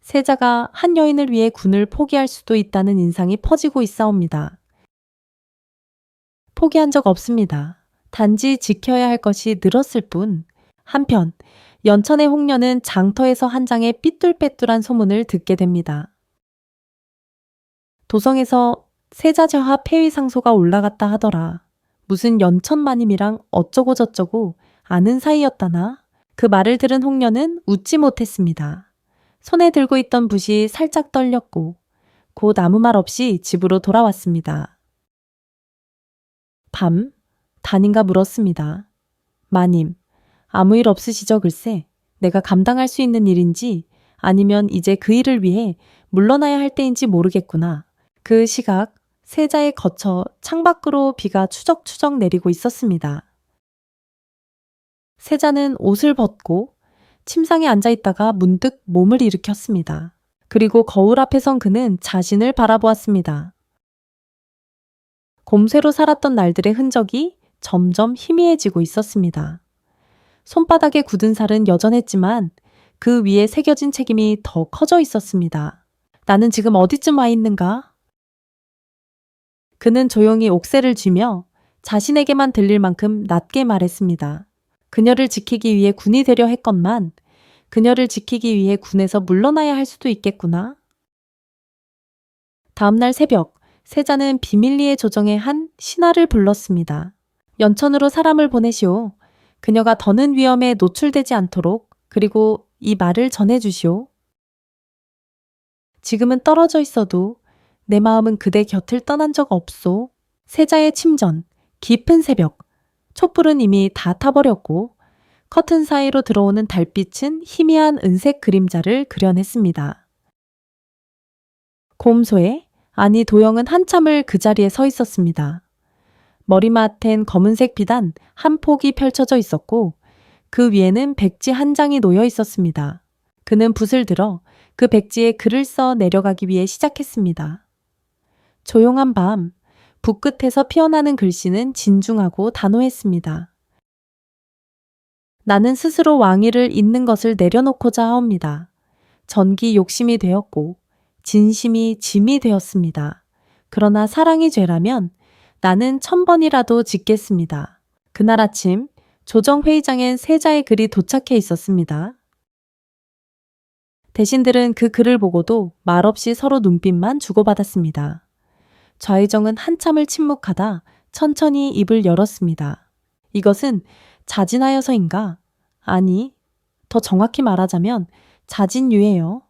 세자가 한 여인을 위해 군을 포기할 수도 있다는 인상이 퍼지고 있사옵니다. 포기한 적 없습니다. 단지 지켜야 할 것이 늘었을 뿐. 한편 연천의 홍련은 장터에서 한 장의 삐뚤빼뚤한 소문을 듣게 됩니다. 도성에서 세자저하 폐위상소가 올라갔다 하더라. 무슨 연천마님이랑 어쩌고 저쩌고 아는 사이였다나? 그 말을 들은 홍련은 웃지 못했습니다. 손에 들고 있던 붓이 살짝 떨렸고 곧 아무 말 없이 집으로 돌아왔습니다. 밤, 단인가 물었습니다. 마님, 아무 일 없으시죠 글쎄? 내가 감당할 수 있는 일인지 아니면 이제 그 일을 위해 물러나야 할 때인지 모르겠구나. 그 시각 세자에 거쳐 창밖으로 비가 추적추적 내리고 있었습니다. 세자는 옷을 벗고 침상에 앉아 있다가 문득 몸을 일으켰습니다. 그리고 거울 앞에 선 그는 자신을 바라보았습니다. 곰새로 살았던 날들의 흔적이 점점 희미해지고 있었습니다. 손바닥에 굳은 살은 여전했지만 그 위에 새겨진 책임이 더 커져 있었습니다. 나는 지금 어디쯤 와 있는가? 그는 조용히 옥새를 쥐며 자신에게만 들릴 만큼 낮게 말했습니다. 그녀를 지키기 위해 군이 되려 했건만 그녀를 지키기 위해 군에서 물러나야 할 수도 있겠구나. 다음날 새벽, 세자는 비밀리에 조정에 한 신하를 불렀습니다. 연천으로 사람을 보내시오. 그녀가 더는 위험에 노출되지 않도록 그리고 이 말을 전해주시오. 지금은 떨어져 있어도 내 마음은 그대 곁을 떠난 적 없소. 세자의 침전, 깊은 새벽, 촛불은 이미 다 타버렸고 커튼 사이로 들어오는 달빛은 희미한 은색 그림자를 그려냈습니다. 곰소에, 아니 도영은 한참을 그 자리에 서 있었습니다. 머리맡엔 검은색 비단 한 폭이 펼쳐져 있었고 그 위에는 백지 한 장이 놓여 있었습니다. 그는 붓을 들어 그 백지에 글을 써 내려가기 위해 시작했습니다. 조용한 밤, 붓끝에서 피어나는 글씨는 진중하고 단호했습니다. 나는 스스로 왕위를 잇는 것을 내려놓고자 하옵니다. 전기 욕심이 되었고 진심이 짐이 되었습니다. 그러나 사랑이 죄라면 나는 1000번이라도 짓겠습니다. 그날 아침 조정회의장엔 세자의 글이 도착해 있었습니다. 대신들은 그 글을 보고도 말없이 서로 눈빛만 주고받았습니다. 좌의정은 한참을 침묵하다 천천히 입을 열었습니다. 이것은 자진하여서인가? 아니, 더 정확히 말하자면 자진유예요.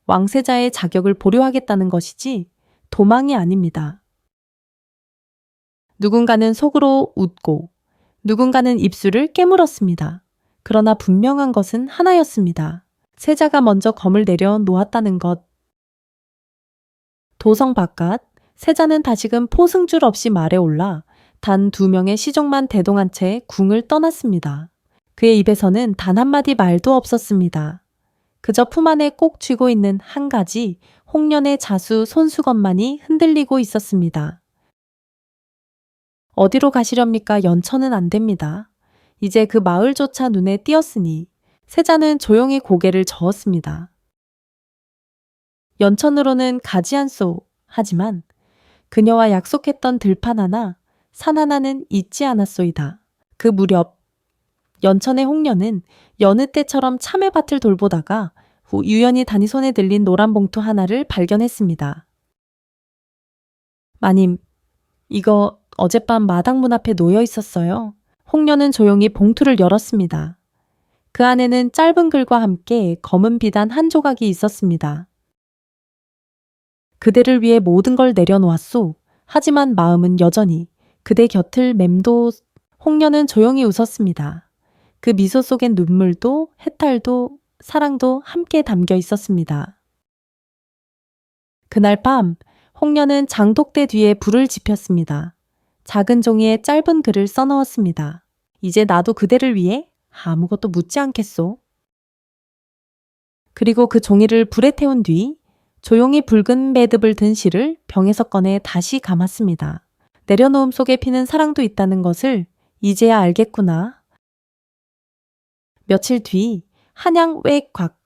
왕세자의 자격을 보류하겠다는 것이지 도망이 아닙니다. 누군가는 속으로 웃고 누군가는 입술을 깨물었습니다. 그러나 분명한 것은 하나였습니다. 세자가 먼저 검을 내려 놓았다는 것. 도성 바깥, 세자는 다시금 포승줄 없이 말에 올라 단 2명의 시종만 대동한 채 궁을 떠났습니다. 그의 입에서는 단 한마디 말도 없었습니다. 그저 품 안에 꼭 쥐고 있는 한 가지 홍련의 자수 손수건만이 흔들리고 있었습니다. 어디로 가시렵니까? 연천은 안 됩니다. 이제 그 마을조차 눈에 띄었으니 세자는 조용히 고개를 저었습니다. 연천으로는 가지 않소. 하지만 그녀와 약속했던 들판 하나, 산 하나는 잊지 않았소이다. 그 무렵 연천의 홍련은 여느 때처럼 참외밭을 돌보다가 우연히 단이 손에 들린 노란 봉투 하나를 발견했습니다. 마님, 이거 어젯밤 마당문 앞에 놓여 있었어요. 홍련은 조용히 봉투를 열었습니다. 그 안에는 짧은 글과 함께 검은 비단 한 조각이 있었습니다. 그대를 위해 모든 걸 내려놓았소. 하지만 마음은 여전히 그대 곁을 맴도. 홍련은 조용히 웃었습니다. 그 미소 속엔 눈물도 해탈도 사랑도 함께 담겨 있었습니다. 그날 밤 홍련은 장독대 뒤에 불을 지폈습니다. 작은 종이에 짧은 글을 써넣었습니다. 이제 나도 그대를 위해 아무것도 묻지 않겠소. 그리고 그 종이를 불에 태운 뒤 조용히 붉은 매듭을 든 실을 병에서 꺼내 다시 감았습니다. 내려놓음 속에 피는 사랑도 있다는 것을 이제야 알겠구나. 며칠 뒤 한양 외곽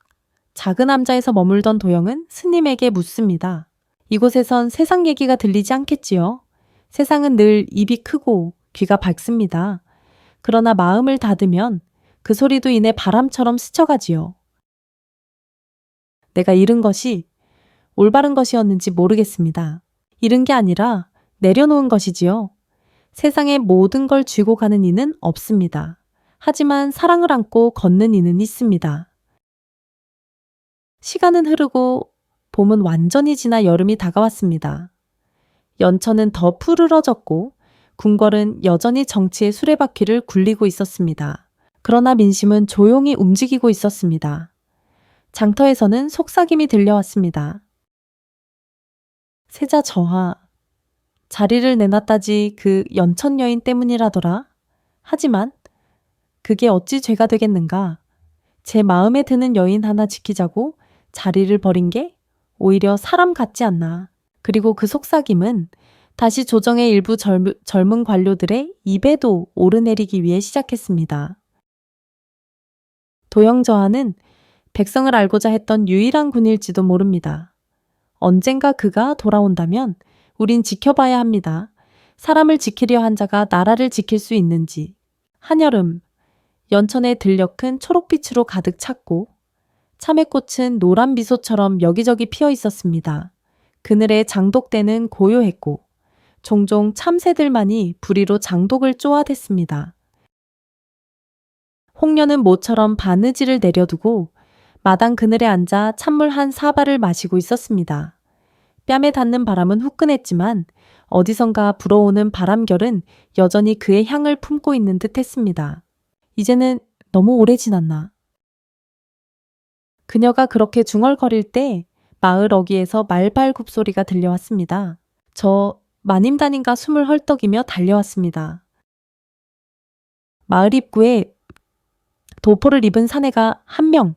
작은 암자에서 머물던 도영은 스님에게 묻습니다. 이곳에선 세상 얘기가 들리지 않겠지요? 세상은 늘 입이 크고 귀가 밝습니다. 그러나 마음을 닫으면 그 소리도 이내 바람처럼 스쳐가지요. 내가 잃은 것이 올바른 것이었는지 모르겠습니다. 잃은 게 아니라 내려놓은 것이지요. 세상의 모든 걸 쥐고 가는 이는 없습니다. 하지만 사랑을 안고 걷는 이는 있습니다. 시간은 흐르고 봄은 완전히 지나 여름이 다가왔습니다. 연천은 더 푸르러졌고 궁궐은 여전히 정치의 수레바퀴를 굴리고 있었습니다. 그러나 민심은 조용히 움직이고 있었습니다. 장터에서는 속삭임이 들려왔습니다. 세자 저하, 자리를 내놨다지 그 연천 여인 때문이라더라. 하지만 그게 어찌 죄가 되겠는가. 제 마음에 드는 여인 하나 지키자고 자리를 버린 게 오히려 사람 같지 않나. 그리고 그 속삭임은 다시 조정의 일부 젊은 관료들의 입에도 오르내리기 위해 시작했습니다. 도영저하는 백성을 알고자 했던 유일한 군일지도 모릅니다. 언젠가 그가 돌아온다면 우린 지켜봐야 합니다. 사람을 지키려 한 자가 나라를 지킬 수 있는지. 한여름, 연천의 들녘은 초록빛으로 가득 찼고 참외꽃은 노란 미소처럼 여기저기 피어 있었습니다. 그늘에 장독대는 고요했고 종종 참새들만이 부리로 장독을 쪼아댔습니다. 홍련은 모처럼 바느질을 내려두고 마당 그늘에 앉아 찬물 한 사발을 마시고 있었습니다. 뺨에 닿는 바람은 후끈했지만 어디선가 불어오는 바람결은 여전히 그의 향을 품고 있는 듯 했습니다. 이제는 너무 오래 지났나. 그녀가 그렇게 중얼거릴 때 마을 어귀에서 말발굽 소리가 들려왔습니다. 저 마님단인가 숨을 헐떡이며 달려왔습니다. 마을 입구에 도포를 입은 사내가 한 명.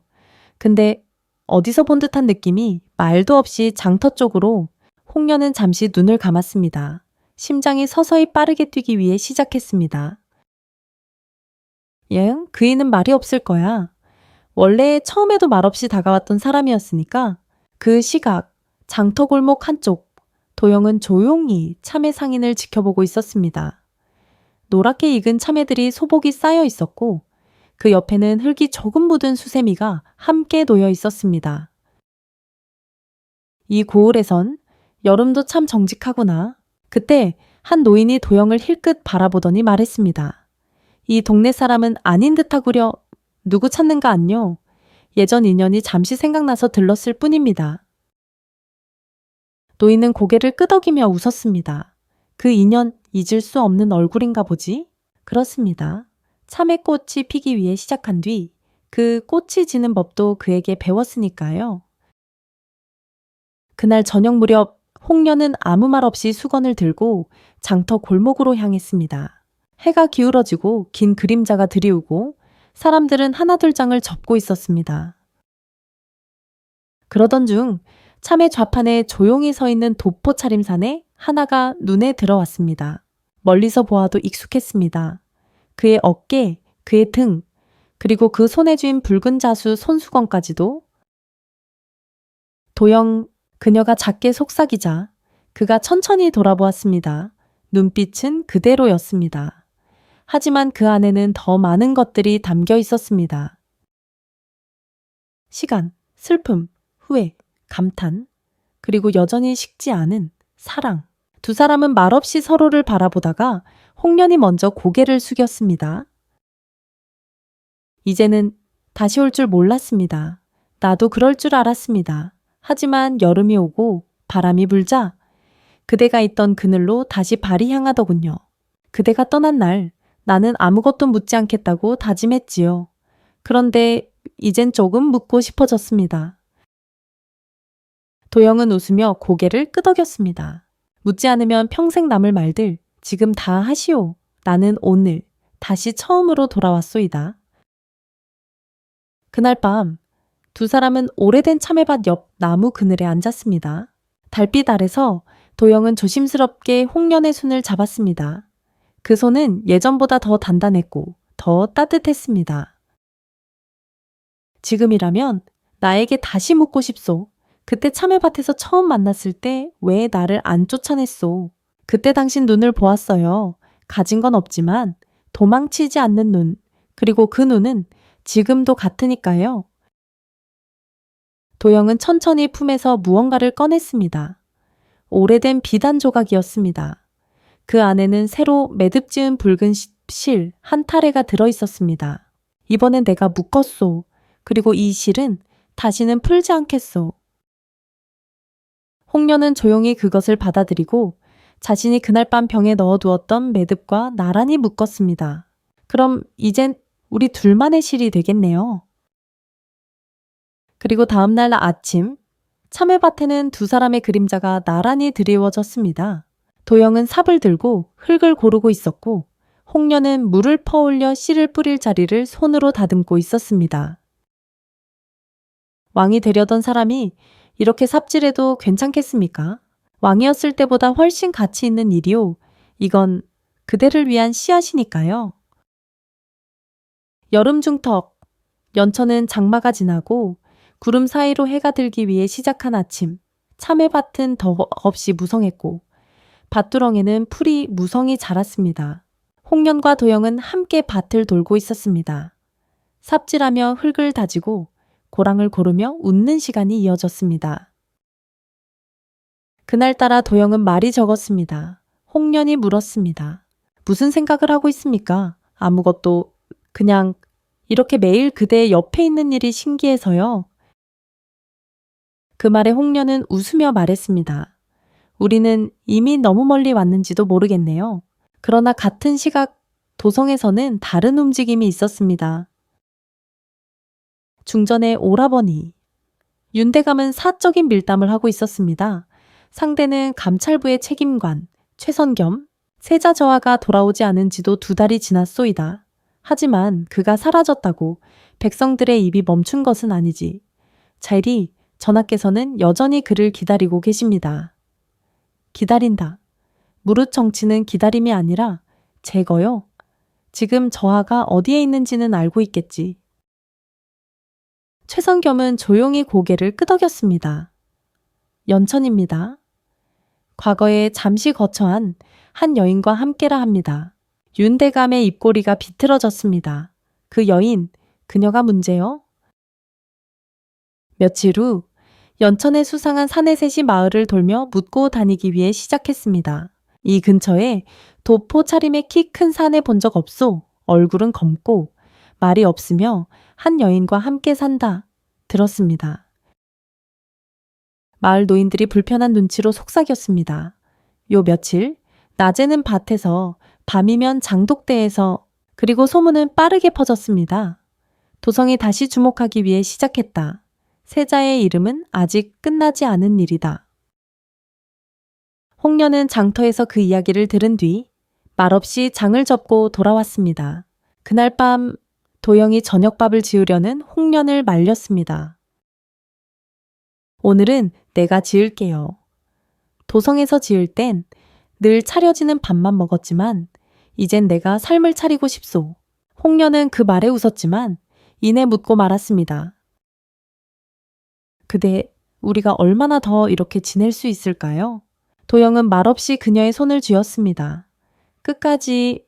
근데 어디서 본 듯한 느낌이 말도 없이 장터 쪽으로. 홍련은 잠시 눈을 감았습니다. 심장이 서서히 빠르게 뛰기 위해 시작했습니다. 응? 그이는 말이 없을 거야. 원래 처음에도 말없이 다가왔던 사람이었으니까 그 시각, 장터 골목 한쪽, 도영은 조용히 참외 상인을 지켜보고 있었습니다. 노랗게 익은 참외들이 소복이 쌓여 있었고 그 옆에는 흙이 조금 묻은 수세미가 함께 놓여 있었습니다. 이 고을에선 여름도 참 정직하구나. 그때 한 노인이 도영을 힐끗 바라보더니 말했습니다. 이 동네 사람은 아닌 듯하구려. 누구 찾는가 안요? 예전 인연이 잠시 생각나서 들렀을 뿐입니다. 노인은 고개를 끄덕이며 웃었습니다. 그 인연 잊을 수 없는 얼굴인가 보지? 그렇습니다. 참외꽃이 피기 위해 시작한 뒤 그 꽃이 지는 법도 그에게 배웠으니까요. 그날 저녁 무렵 홍련은 아무 말 없이 수건을 들고 장터 골목으로 향했습니다. 해가 기울어지고 긴 그림자가 드리우고 사람들은 하나둘장을 접고 있었습니다. 그러던 중 참외 좌판에 조용히 서 있는 도포 차림산에 하나가 눈에 들어왔습니다. 멀리서 보아도 익숙했습니다. 그의 어깨, 그의 등, 그리고 그 손에 쥔 붉은 자수 손수건까지도. 도영, 그녀가 작게 속삭이자 그가 천천히 돌아보았습니다. 눈빛은 그대로였습니다. 하지만 그 안에는 더 많은 것들이 담겨 있었습니다. 시간, 슬픔, 후회, 감탄, 그리고 여전히 식지 않은 사랑. 두 사람은 말없이 서로를 바라보다가 홍련이 먼저 고개를 숙였습니다. 이제는 다시 올 줄 몰랐습니다. 나도 그럴 줄 알았습니다. 하지만 여름이 오고 바람이 불자 그대가 있던 그늘로 다시 발이 향하더군요. 그대가 떠난 날 나는 아무것도 묻지 않겠다고 다짐했지요. 그런데 이젠 조금 묻고 싶어졌습니다. 도영은 웃으며 고개를 끄덕였습니다. 묻지 않으면 평생 남을 말들 지금 다 하시오. 나는 오늘 다시 처음으로 돌아왔소이다. 그날 밤 두 사람은 오래된 참외밭 옆 나무 그늘에 앉았습니다. 달빛 아래서 도영은 조심스럽게 홍련의 손을 잡았습니다. 그 손은 예전보다 더 단단했고 더 따뜻했습니다. 지금이라면 나에게 다시 묻고 싶소. 그때 참외밭에서 처음 만났을 때 왜 나를 안 쫓아냈소? 그때 당신 눈을 보았어요. 가진 건 없지만 도망치지 않는 눈. 그리고 그 눈은 지금도 같으니까요. 도영은 천천히 품에서 무언가를 꺼냈습니다. 오래된 비단 조각이었습니다. 그 안에는 새로 매듭 지은 붉은 실 한 타래가 들어있었습니다. 이번엔 내가 묶었소. 그리고 이 실은 다시는 풀지 않겠소. 홍련은 조용히 그것을 받아들이고 자신이 그날 밤 병에 넣어두었던 매듭과 나란히 묶었습니다. 그럼 이젠 우리 둘만의 실이 되겠네요. 그리고 다음날 아침, 참외밭에는 두 사람의 그림자가 나란히 드리워졌습니다. 도영은 삽을 들고 흙을 고르고 있었고, 홍련은 물을 퍼올려 씨를 뿌릴 자리를 손으로 다듬고 있었습니다. 왕이 되려던 사람이 이렇게 삽질해도 괜찮겠습니까? 왕이었을 때보다 훨씬 가치 있는 일이요. 이건 그대를 위한 씨앗이니까요. 여름 중턱, 연초는 장마가 지나고 구름 사이로 해가 들기 위해 시작한 아침. 참외밭은 더없이 무성했고 밭두렁에는 풀이 무성히 자랐습니다. 홍련과 도영은 함께 밭을 돌고 있었습니다. 삽질하며 흙을 다지고 고랑을 고르며 웃는 시간이 이어졌습니다. 그날따라 도영은 말이 적었습니다. 홍련이 물었습니다. 무슨 생각을 하고 있습니까? 아무것도. 그냥 이렇게 매일 그대 옆에 있는 일이 신기해서요. 그 말에 홍련은 웃으며 말했습니다. 우리는 이미 너무 멀리 왔는지도 모르겠네요. 그러나 같은 시각 도성에서는 다른 움직임이 있었습니다. 중전의 오라버니. 윤대감은 사적인 밀담을 하고 있었습니다. 상대는 감찰부의 책임관 최선겸. 세자저하가 돌아오지 않은 지도 2달이 지났소이다. 하지만 그가 사라졌다고 백성들의 입이 멈춘 것은 아니지. 자일이 전하께서는 여전히 그를 기다리고 계십니다. 기다린다. 무릇 정치는 기다림이 아니라 제거요. 지금 저하가 어디에 있는지는 알고 있겠지. 최선겸은 조용히 고개를 끄덕였습니다. 연천입니다. 과거에 잠시 거처한 한 여인과 함께라 합니다. 윤대감의 입꼬리가 비틀어졌습니다. 그 여인, 그녀가 문제요? 며칠 후 연천의 수상한 사내셋이 마을을 돌며 묻고 다니기 위해 시작했습니다. 이 근처에 도포 차림의 키 큰 사내 본 적 없소. 얼굴은 검고 말이 없으며 한 여인과 함께 산다. 들었습니다. 마을 노인들이 불편한 눈치로 속삭였습니다. 요 며칠 낮에는 밭에서 밤이면 장독대에서 그리고 소문은 빠르게 퍼졌습니다. 도성이 다시 주목하기 위해 시작했다. 세자의 이름은 아직 끝나지 않은 일이다. 홍련은 장터에서 그 이야기를 들은 뒤 말없이 장을 접고 돌아왔습니다. 그날 밤 도영이 저녁밥을 지으려는 홍련을 말렸습니다. 오늘은 내가 지을게요. 도성에서 지을 땐 늘 차려지는 밥만 먹었지만 이젠 내가 삶을 차리고 싶소. 홍련은 그 말에 웃었지만 이내 묻고 말았습니다. 그대, 우리가 얼마나 더 이렇게 지낼 수 있을까요? 도영은 말없이 그녀의 손을 쥐었습니다. 끝까지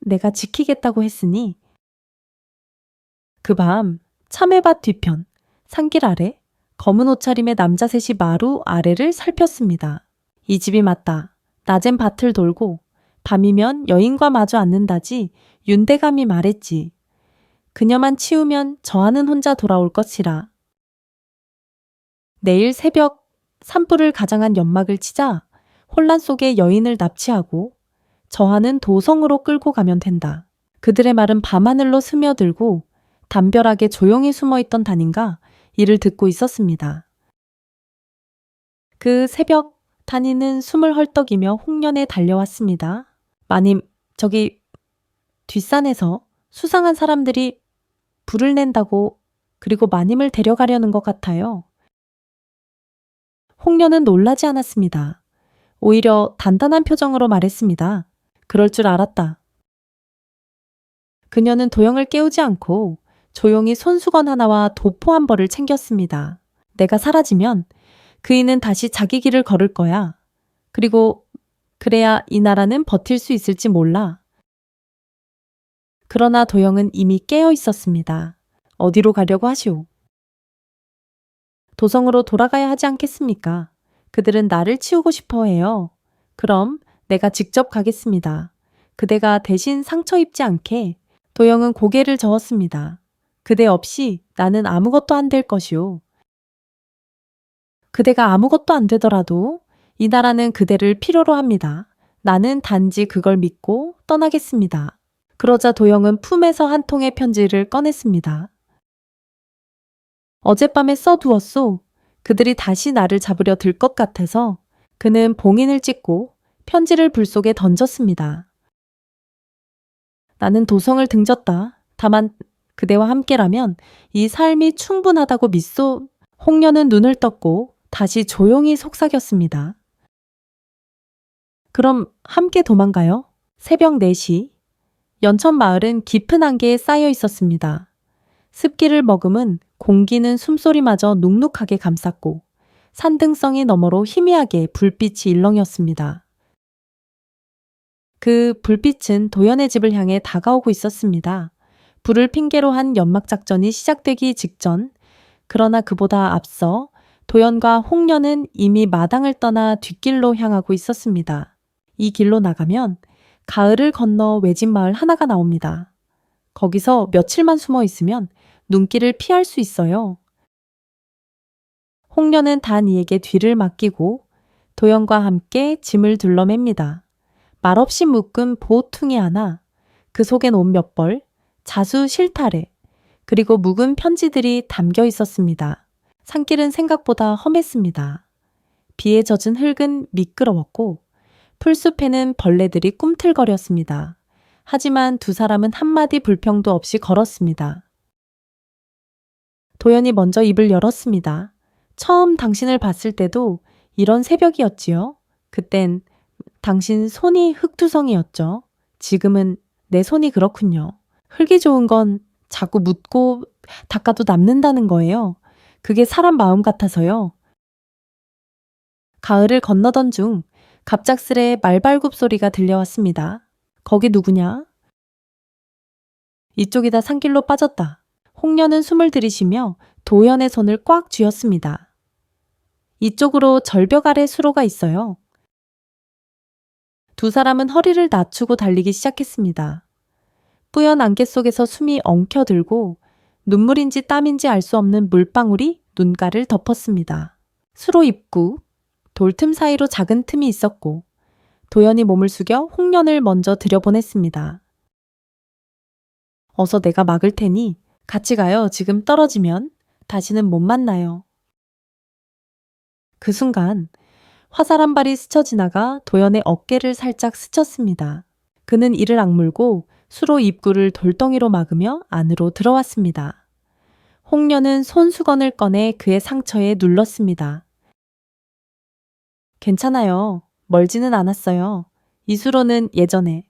내가 지키겠다고 했으니. 그 밤 참외밭 뒤편 산길 아래 검은 옷차림의 남자 셋이 마루 아래를 살폈습니다. 이 집이 맞다. 낮엔 밭을 돌고 밤이면 여인과 마주 앉는다지 윤대감이 말했지. 그녀만 치우면 저하는 혼자 돌아올 것이라. 내일 새벽 산불을 가장한 연막을 치자 혼란 속에 여인을 납치하고 저하는 도성으로 끌고 가면 된다. 그들의 말은 밤하늘로 스며들고 담벼락에 조용히 숨어있던 단인가 이를 듣고 있었습니다. 그 새벽 단이는 숨을 헐떡이며 홍련에 달려왔습니다. 마님, 저기 뒷산에서 수상한 사람들이 불을 낸다고 그리고 마님을 데려가려는 것 같아요. 홍련은 놀라지 않았습니다. 오히려 단단한 표정으로 말했습니다. 그럴 줄 알았다. 그녀는 도영을 깨우지 않고 조용히 손수건 하나와 도포 한 벌을 챙겼습니다. 내가 사라지면 그이는 다시 자기 길을 걸을 거야. 그리고 그래야 이 나라는 버틸 수 있을지 몰라. 그러나 도영은 이미 깨어 있었습니다. 어디로 가려고 하시오? 도성으로 돌아가야 하지 않겠습니까? 그들은 나를 치우고 싶어 해요. 그럼 내가 직접 가겠습니다. 그대가 대신 상처 입지 않게. 도영은 고개를 저었습니다. 그대 없이 나는 아무것도 안 될 것이오. 그대가 아무것도 안 되더라도 이 나라는 그대를 필요로 합니다. 나는 단지 그걸 믿고 떠나겠습니다. 그러자 도영은 품에서 한 통의 편지를 꺼냈습니다. 어젯밤에 써두었소. 그들이 다시 나를 잡으려 들 것 같아서 그는 봉인을 찍고 편지를 불 속에 던졌습니다. 나는 도성을 등졌다. 다만 그대와 함께라면 이 삶이 충분하다고 믿소. 홍련은 눈을 떴고 다시 조용히 속삭였습니다. 그럼 함께 도망가요? 새벽 4시. 연천 마을은 깊은 안개에 쌓여 있었습니다. 습기를 머금은 공기는 숨소리마저 눅눅하게 감쌌고 산등성이 너머로 희미하게 불빛이 일렁였습니다. 그 불빛은 도연의 집을 향해 다가오고 있었습니다. 불을 핑계로 한 연막작전이 시작되기 직전, 그러나 그보다 앞서 도연과 홍련은 이미 마당을 떠나 뒷길로 향하고 있었습니다. 이 길로 나가면 가을을 건너 외진 마을 하나가 나옵니다. 거기서 며칠만 숨어 있으면 눈길을 피할 수 있어요. 홍련은 단 이에게 뒤를 맡기고 도연과 함께 짐을 둘러맵니다. 말없이 묶은 보퉁이 하나, 그 속엔 옷 몇 벌, 자수 실타래, 그리고 묵은 편지들이 담겨 있었습니다. 산길은 생각보다 험했습니다. 비에 젖은 흙은 미끄러웠고 풀숲에는 벌레들이 꿈틀거렸습니다. 하지만 두 사람은 한마디 불평도 없이 걸었습니다. 도연이 먼저 입을 열었습니다. 처음 당신을 봤을 때도 이런 새벽이었지요. 그땐 당신 손이 흙투성이었죠. 지금은 내 손이 그렇군요. 흙이 좋은 건 자꾸 묻고 닦아도 남는다는 거예요. 그게 사람 마음 같아서요. 가을을 건너던 중 갑작스레 말발굽 소리가 들려왔습니다. 거기 누구냐? 이쪽이다. 산길로 빠졌다. 홍련은 숨을 들이쉬며 도연의 손을 꽉 쥐었습니다. 이쪽으로 절벽 아래 수로가 있어요. 두 사람은 허리를 낮추고 달리기 시작했습니다. 뿌연 안개 속에서 숨이 엉켜들고 눈물인지 땀인지 알 수 없는 물방울이 눈가를 덮었습니다. 수로 입구, 돌틈 사이로 작은 틈이 있었고 도연이 몸을 숙여 홍련을 먼저 들여보냈습니다. 어서 내가 막을 테니 같이 가요. 지금 떨어지면 다시는 못 만나요. 그 순간 화살 한 발이 스쳐 지나가 도연의 어깨를 살짝 스쳤습니다. 그는 이를 악물고 수로 입구를 돌덩이로 막으며 안으로 들어왔습니다. 홍련은 손수건을 꺼내 그의 상처에 눌렀습니다. 괜찮아요. 멀지는 않았어요. 이 수로는 예전에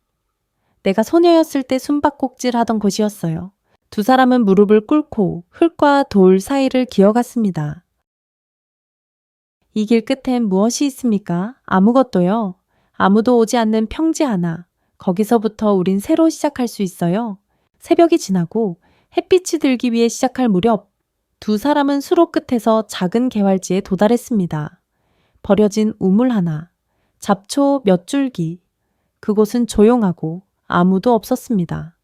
내가 소녀였을 때 숨바꼭질 하던 곳이었어요. 두 사람은 무릎을 꿇고 흙과 돌 사이를 기어갔습니다. 이 길 끝엔 무엇이 있습니까? 아무것도요. 아무도 오지 않는 평지 하나. 거기서부터 우린 새로 시작할 수 있어요. 새벽이 지나고 햇빛이 들기 위해 시작할 무렵 두 사람은 수로 끝에서 작은 개활지에 도달했습니다. 버려진 우물 하나, 잡초 몇 줄기. 그곳은 조용하고 아무도 없었습니다.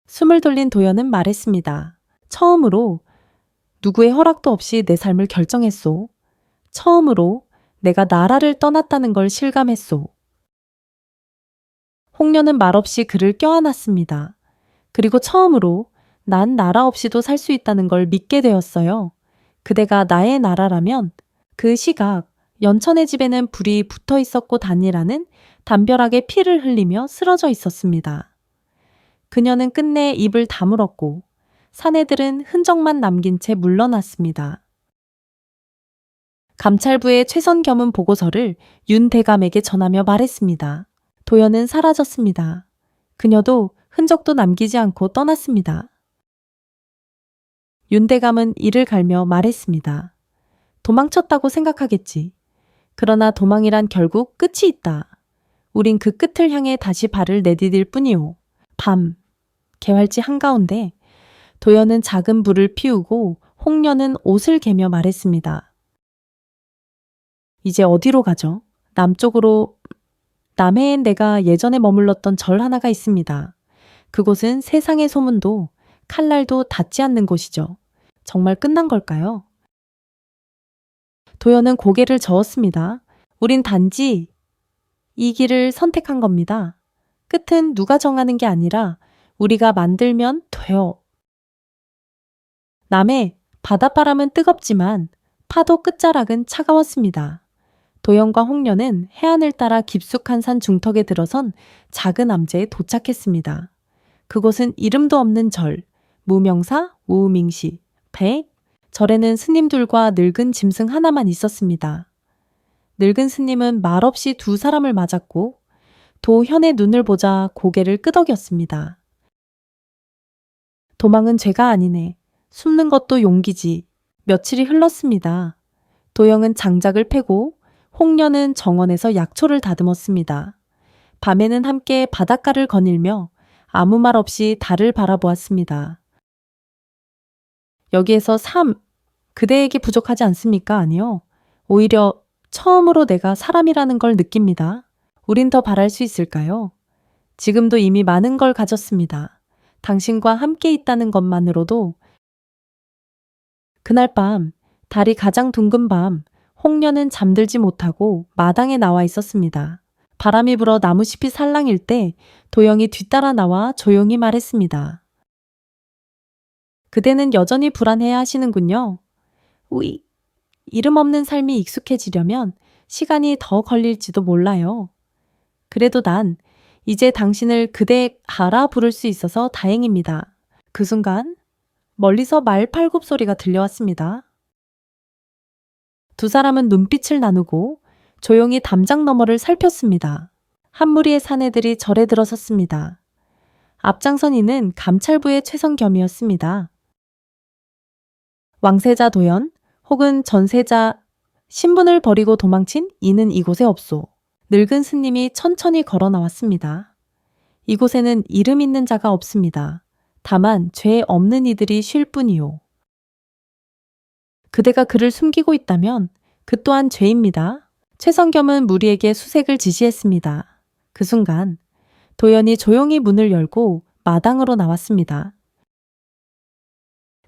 숨을 돌린 도연은 말했습니다. 처음으로 누구의 허락도 없이 내 삶을 결정했소. 처음으로 내가 나라를 떠났다는 걸 실감했소. 홍련은 말없이 그를 껴안았습니다. 그리고 처음으로 난 나라 없이도 살 수 있다는 걸 믿게 되었어요. 그대가 나의 나라라면 그 시각 연천의 집에는 불이 붙어 있었고 단이라는 담벼락에 피를 흘리며 쓰러져 있었습니다. 그녀는 끝내 입을 다물었고 사내들은 흔적만 남긴 채 물러났습니다. 감찰부의 최선 겸은 보고서를 윤 대감에게 전하며 말했습니다. 도연은 사라졌습니다. 그녀도 흔적도 남기지 않고 떠났습니다. 윤대감은 이를 갈며 말했습니다. 도망쳤다고 생각하겠지. 그러나 도망이란 결국 끝이 있다. 우린 그 끝을 향해 다시 발을 내디딜 뿐이오. 밤, 개활지 한가운데 도연은 작은 불을 피우고 홍련은 옷을 개며 말했습니다. 이제 어디로 가죠? 남쪽으로. 남해엔 내가 예전에 머물렀던 절 하나가 있습니다. 그곳은 세상의 소문도 칼날도 닿지 않는 곳이죠. 정말 끝난 걸까요? 도연은 고개를 저었습니다. 우린 단지 이 길을 선택한 겁니다. 끝은 누가 정하는 게 아니라 우리가 만들면 돼요. 남해 바닷바람은 뜨겁지만 파도 끝자락은 차가웠습니다. 도연과 홍련은 해안을 따라 깊숙한 산 중턱에 들어선 작은 암제에 도착했습니다. 그곳은 이름도 없는 절, 무명사, 우밍시, 배, 절에는 스님들과 늙은 짐승 하나만 있었습니다. 늙은 스님은 말없이 두 사람을 맞았고 도현의 눈을 보자 고개를 끄덕였습니다. 도망은 죄가 아니네. 숨는 것도 용기지. 며칠이 흘렀습니다. 도영은 장작을 패고 홍련은 정원에서 약초를 다듬었습니다. 밤에는 함께 바닷가를 거닐며 아무 말 없이 달을 바라보았습니다. 여기에서 삶, 그대에게 부족하지 않습니까? 아니요. 오히려 처음으로 내가 사람이라는 걸 느낍니다. 우린 더 바랄 수 있을까요? 지금도 이미 많은 걸 가졌습니다. 당신과 함께 있다는 것만으로도. 그날 밤, 달이 가장 둥근 밤, 홍련은 잠들지 못하고 마당에 나와 있었습니다. 바람이 불어 나무잎이 살랑일 때 도영이 뒤따라 나와 조용히 말했습니다. 그대는 여전히 불안해 하시는군요. 우이, 이름 없는 삶이 익숙해지려면 시간이 더 걸릴지도 몰라요. 그래도 난 이제 당신을 그대 하라 부를 수 있어서 다행입니다. 그 순간 멀리서 말팔굽 소리가 들려왔습니다. 두 사람은 눈빛을 나누고 조용히 담장 너머를 살폈습니다. 한 무리의 사내들이 절에 들어섰습니다. 앞장선 이는 감찰부의 최성겸이었습니다. 왕세자 도연 혹은 전세자 신분을 버리고 도망친 이는 이곳에 없소. 늙은 스님이 천천히 걸어 나왔습니다. 이곳에는 이름 있는 자가 없습니다. 다만 죄 없는 이들이 쉴 뿐이요. 그대가 그를 숨기고 있다면 그 또한 죄입니다. 최성겸은 무리에게 수색을 지시했습니다. 그 순간 도연이 조용히 문을 열고 마당으로 나왔습니다.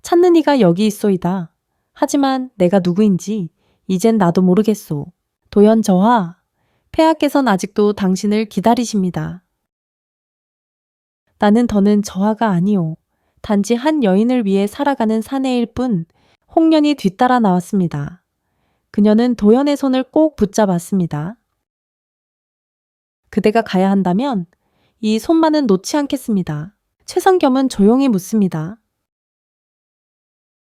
찾는 이가 여기 있소이다. 하지만 내가 누구인지 이젠 나도 모르겠소. 도연 저하, 폐하께선 아직도 당신을 기다리십니다. 나는 더는 저하가 아니오. 단지 한 여인을 위해 살아가는 사내일 뿐. 홍련이 뒤따라 나왔습니다. 그녀는 도연의 손을 꼭 붙잡았습니다. 그대가 가야 한다면 이 손만은 놓지 않겠습니다. 최성겸은 조용히 묻습니다.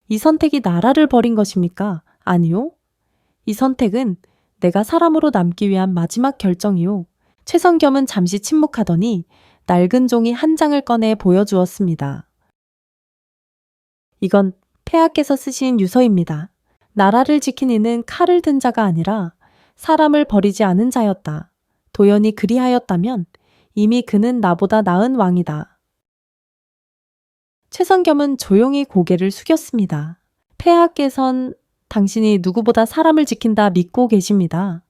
이 선택이 나라를 버린 것입니까? 아니요. 이 선택은 내가 사람으로 남기 위한 마지막 결정이요. 최성겸은 잠시 침묵하더니 낡은 종이 한 장을 꺼내 보여주었습니다. 이건 폐하께서 쓰신 유서입니다. 나라를 지킨 이는 칼을 든 자가 아니라 사람을 버리지 않은 자였다. 도연이 그리하였다면 이미 그는 나보다 나은 왕이다. 최성겸은 조용히 고개를 숙였습니다. 폐하께선 당신이 누구보다 사람을 지킨다 믿고 계십니다.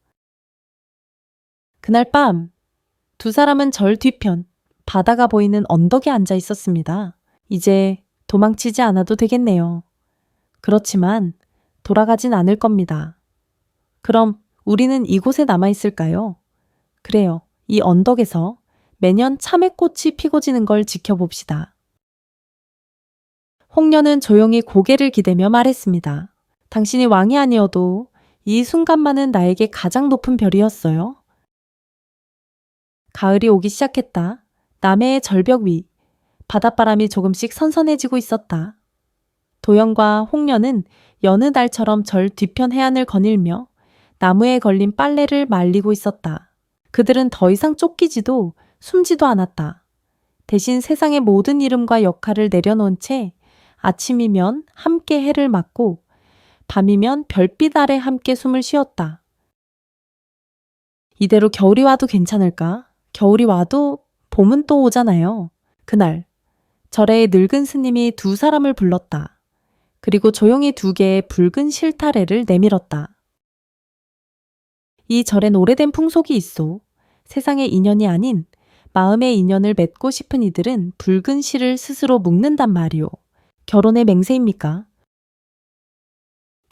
그날 밤 두 사람은 절 뒤편 바다가 보이는 언덕에 앉아 있었습니다. 이제 도망치지 않아도 되겠네요. 그렇지만 돌아가진 않을 겁니다. 그럼 우리는 이곳에 남아있을까요? 그래요. 이 언덕에서 매년 참외꽃이 피고 지는 걸 지켜봅시다. 홍련은 조용히 고개를 기대며 말했습니다. 당신이 왕이 아니어도 이 순간만은 나에게 가장 높은 별이었어요. 가을이 오기 시작했다. 남해의 절벽 위, 바닷바람이 조금씩 선선해지고 있었다. 도연과 홍련은 여느 날처럼 절 뒤편 해안을 거닐며 나무에 걸린 빨래를 말리고 있었다. 그들은 더 이상 쫓기지도 숨지도 않았다. 대신 세상의 모든 이름과 역할을 내려놓은 채 아침이면 함께 해를 맞고 밤이면 별빛 아래 함께 숨을 쉬었다. 이대로 겨울이 와도 괜찮을까? 겨울이 와도 봄은 또 오잖아요. 그날 절에 늙은 스님이 두 사람을 불렀다. 그리고 조용히 두 개의 붉은 실타래를 내밀었다. 이 절엔 오래된 풍속이 있어. 세상의 인연이 아닌 마음의 인연을 맺고 싶은 이들은 붉은 실을 스스로 묶는단 말이오. 결혼의 맹세입니까?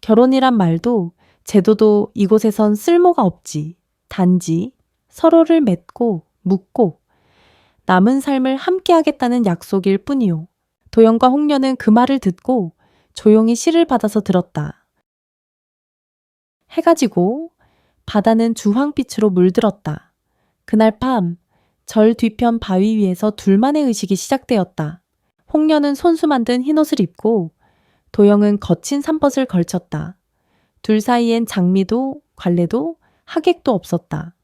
결혼이란 말도 제도도 이곳에선 쓸모가 없지. 단지 서로를 맺고 묶고 남은 삶을 함께하겠다는 약속일 뿐이오. 도영과 홍련은 그 말을 듣고 조용히 실을 받아서 들었다. 해가 지고 바다는 주황빛으로 물들었다. 그날 밤 절 뒤편 바위 위에서 둘만의 의식이 시작되었다. 홍련은 손수 만든 흰옷을 입고 도영은 거친 삼벗을 걸쳤다. 둘 사이엔 장미도 관래도 하객도 없었다.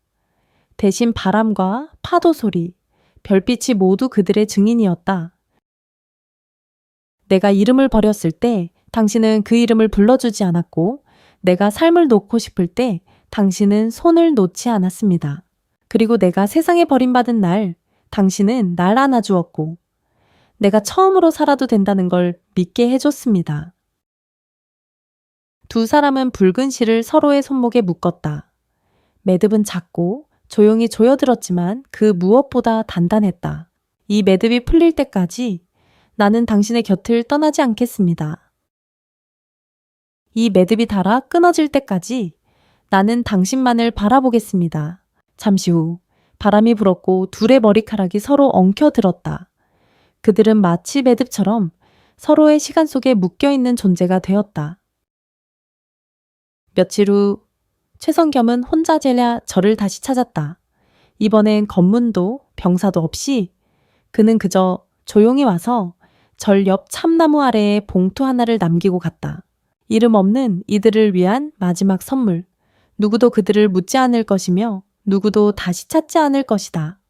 대신 바람과 파도 소리, 별빛이 모두 그들의 증인이었다. 내가 이름을 버렸을 때 당신은 그 이름을 불러주지 않았고 내가 삶을 놓고 싶을 때 당신은 손을 놓지 않았습니다. 그리고 내가 세상에 버림받은 날 당신은 날 안아주었고 내가 처음으로 살아도 된다는 걸 믿게 해줬습니다. 두 사람은 붉은 실을 서로의 손목에 묶었다. 매듭은 작고 조용히 조여들었지만 그 무엇보다 단단했다. 이 매듭이 풀릴 때까지 나는 당신의 곁을 떠나지 않겠습니다. 이 매듭이 닳아 끊어질 때까지 나는 당신만을 바라보겠습니다. 잠시 후 바람이 불었고 둘의 머리카락이 서로 엉켜들었다. 그들은 마치 매듭처럼 서로의 시간 속에 묶여있는 존재가 되었다. 며칠 후 최성겸은 혼자 제랴 절을 다시 찾았다. 이번엔 검문도 병사도 없이 그는 그저 조용히 와서 절 옆 참나무 아래에 봉투 하나를 남기고 갔다. 이름 없는 이들을 위한 마지막 선물. 누구도 그들을 묻지 않을 것이며 누구도 다시 찾지 않을 것이다.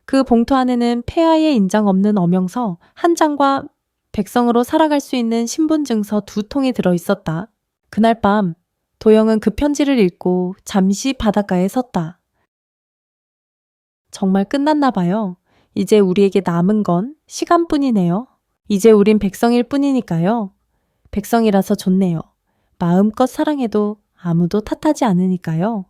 그 봉투 안에는 폐하의 인장 없는 어명서 한 장과 백성으로 살아갈 수 있는 신분증서 2통이 들어있었다. 그날 밤 도영은 그 편지를 읽고 잠시 바닷가에 섰다. 정말 끝났나 봐요. 이제 우리에게 남은 건 시간뿐이네요. 이제 우린 백성일 뿐이니까요. 백성이라서 좋네요. 마음껏 사랑해도 아무도 탓하지 않으니까요.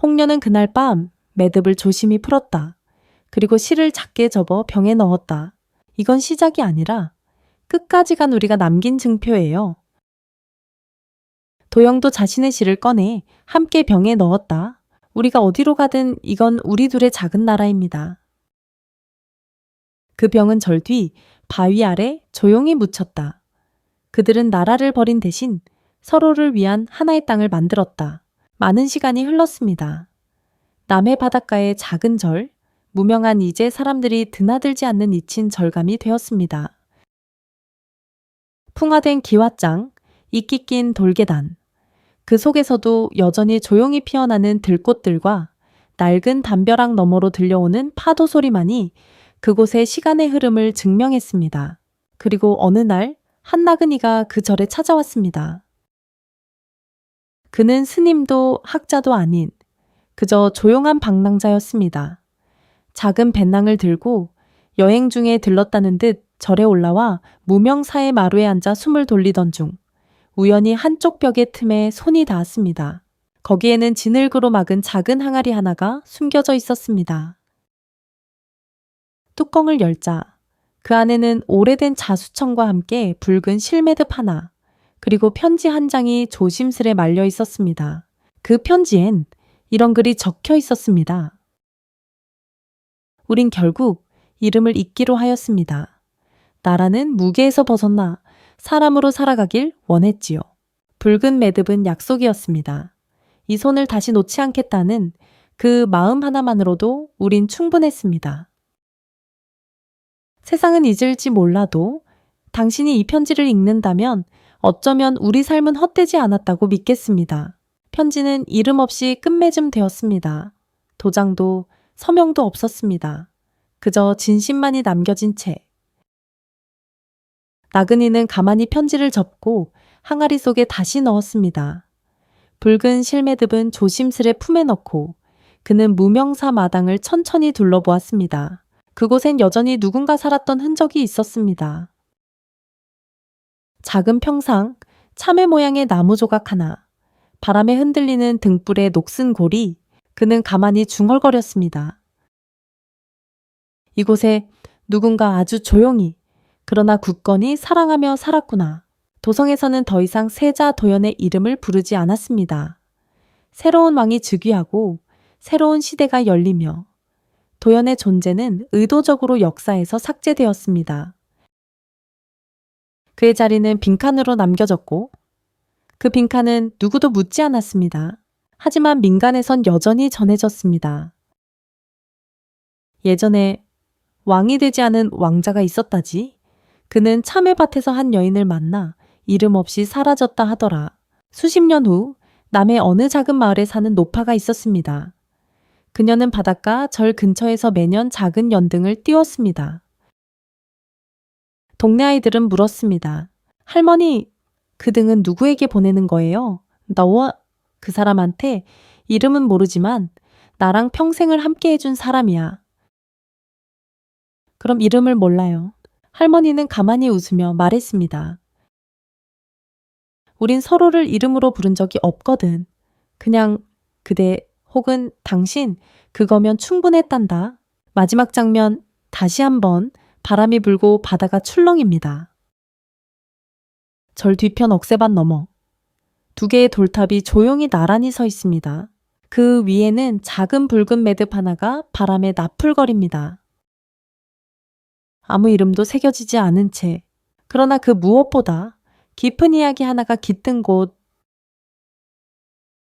홍련은 그날 밤 매듭을 조심히 풀었다. 그리고 실을 작게 접어 병에 넣었다. 이건 시작이 아니라 끝까지 간 우리가 남긴 증표예요. 도영도 자신의 실을 꺼내 함께 병에 넣었다. 우리가 어디로 가든 이건 우리 둘의 작은 나라입니다. 그 병은 절 뒤 바위 아래 조용히 묻혔다. 그들은 나라를 버린 대신 서로를 위한 하나의 땅을 만들었다. 많은 시간이 흘렀습니다. 남해 바닷가의 작은 절, 무명한 이제 사람들이 드나들지 않는 잊힌 절감이 되었습니다. 풍화된 기와장, 이끼 낀 돌계단, 그 속에서도 여전히 조용히 피어나는 들꽃들과 낡은 담벼락 너머로 들려오는 파도 소리만이 그곳의 시간의 흐름을 증명했습니다. 그리고 어느 날 한나그니가 그 절에 찾아왔습니다. 그는 스님도 학자도 아닌 그저 조용한 방랑자였습니다. 작은 뱃낭을 들고 여행 중에 들렀다는 듯 절에 올라와 무명사의 마루에 앉아 숨을 돌리던 중 우연히 한쪽 벽의 틈에 손이 닿았습니다. 거기에는 진흙으로 막은 작은 항아리 하나가 숨겨져 있었습니다. 뚜껑을 열자 그 안에는 오래된 자수청과 함께 붉은 실매듭 하나, 그리고 편지 한 장이 조심스레 말려 있었습니다. 그 편지엔 이런 글이 적혀 있었습니다. 우린 결국 이름을 잊기로 하였습니다. 나라는 무게에서 벗어나 사람으로 살아가길 원했지요. 붉은 매듭은 약속이었습니다. 이 손을 다시 놓지 않겠다는 그 마음 하나만으로도 우린 충분했습니다. 세상은 잊을지 몰라도 당신이 이 편지를 읽는다면 어쩌면 우리 삶은 헛되지 않았다고 믿겠습니다. 편지는 이름 없이 끝맺음 되었습니다. 도장도 서명도 없었습니다. 그저 진심만이 남겨진 채. 나그니는 가만히 편지를 접고 항아리 속에 다시 넣었습니다. 붉은 실매듭은 조심스레 품에 넣고 그는 무명사 마당을 천천히 둘러보았습니다. 그곳엔 여전히 누군가 살았던 흔적이 있었습니다. 작은 평상, 참외 모양의 나무 조각 하나, 바람에 흔들리는 등불의 녹슨 고리, 그는 가만히 중얼거렸습니다. 이곳에 누군가 아주 조용히, 그러나 굳건히 사랑하며 살았구나. 도성에서는 더 이상 세자 도연의 이름을 부르지 않았습니다. 새로운 왕이 즉위하고 새로운 시대가 열리며 도연의 존재는 의도적으로 역사에서 삭제되었습니다. 그의 자리는 빈칸으로 남겨졌고 그 빈칸은 누구도 묻지 않았습니다. 하지만 민간에선 여전히 전해졌습니다. 예전에 왕이 되지 않은 왕자가 있었다지. 그는 참외밭에서 한 여인을 만나 이름 없이 사라졌다 하더라. 수십 년 후 남의 어느 작은 마을에 사는 노파가 있었습니다. 그녀는 바닷가 절 근처에서 매년 작은 연등을 띄웠습니다. 동네 아이들은 물었습니다. 할머니, 그 등은 누구에게 보내는 거예요? 너와 그 사람한테 이름은 모르지만 나랑 평생을 함께 해준 사람이야. 그럼 이름을 몰라요. 할머니는 가만히 웃으며 말했습니다. 우린 서로를 이름으로 부른 적이 없거든. 그냥 그대 혹은 당신 그거면 충분했단다. 마지막 장면 다시 한번 바람이 불고 바다가 출렁입니다. 절 뒤편 억새밭 너머 두 개의 돌탑이 조용히 나란히 서 있습니다. 그 위에는 작은 붉은 매듭 하나가 바람에 나풀거립니다. 아무 이름도 새겨지지 않은 채 그러나 그 무엇보다 깊은 이야기 하나가 깃든 곳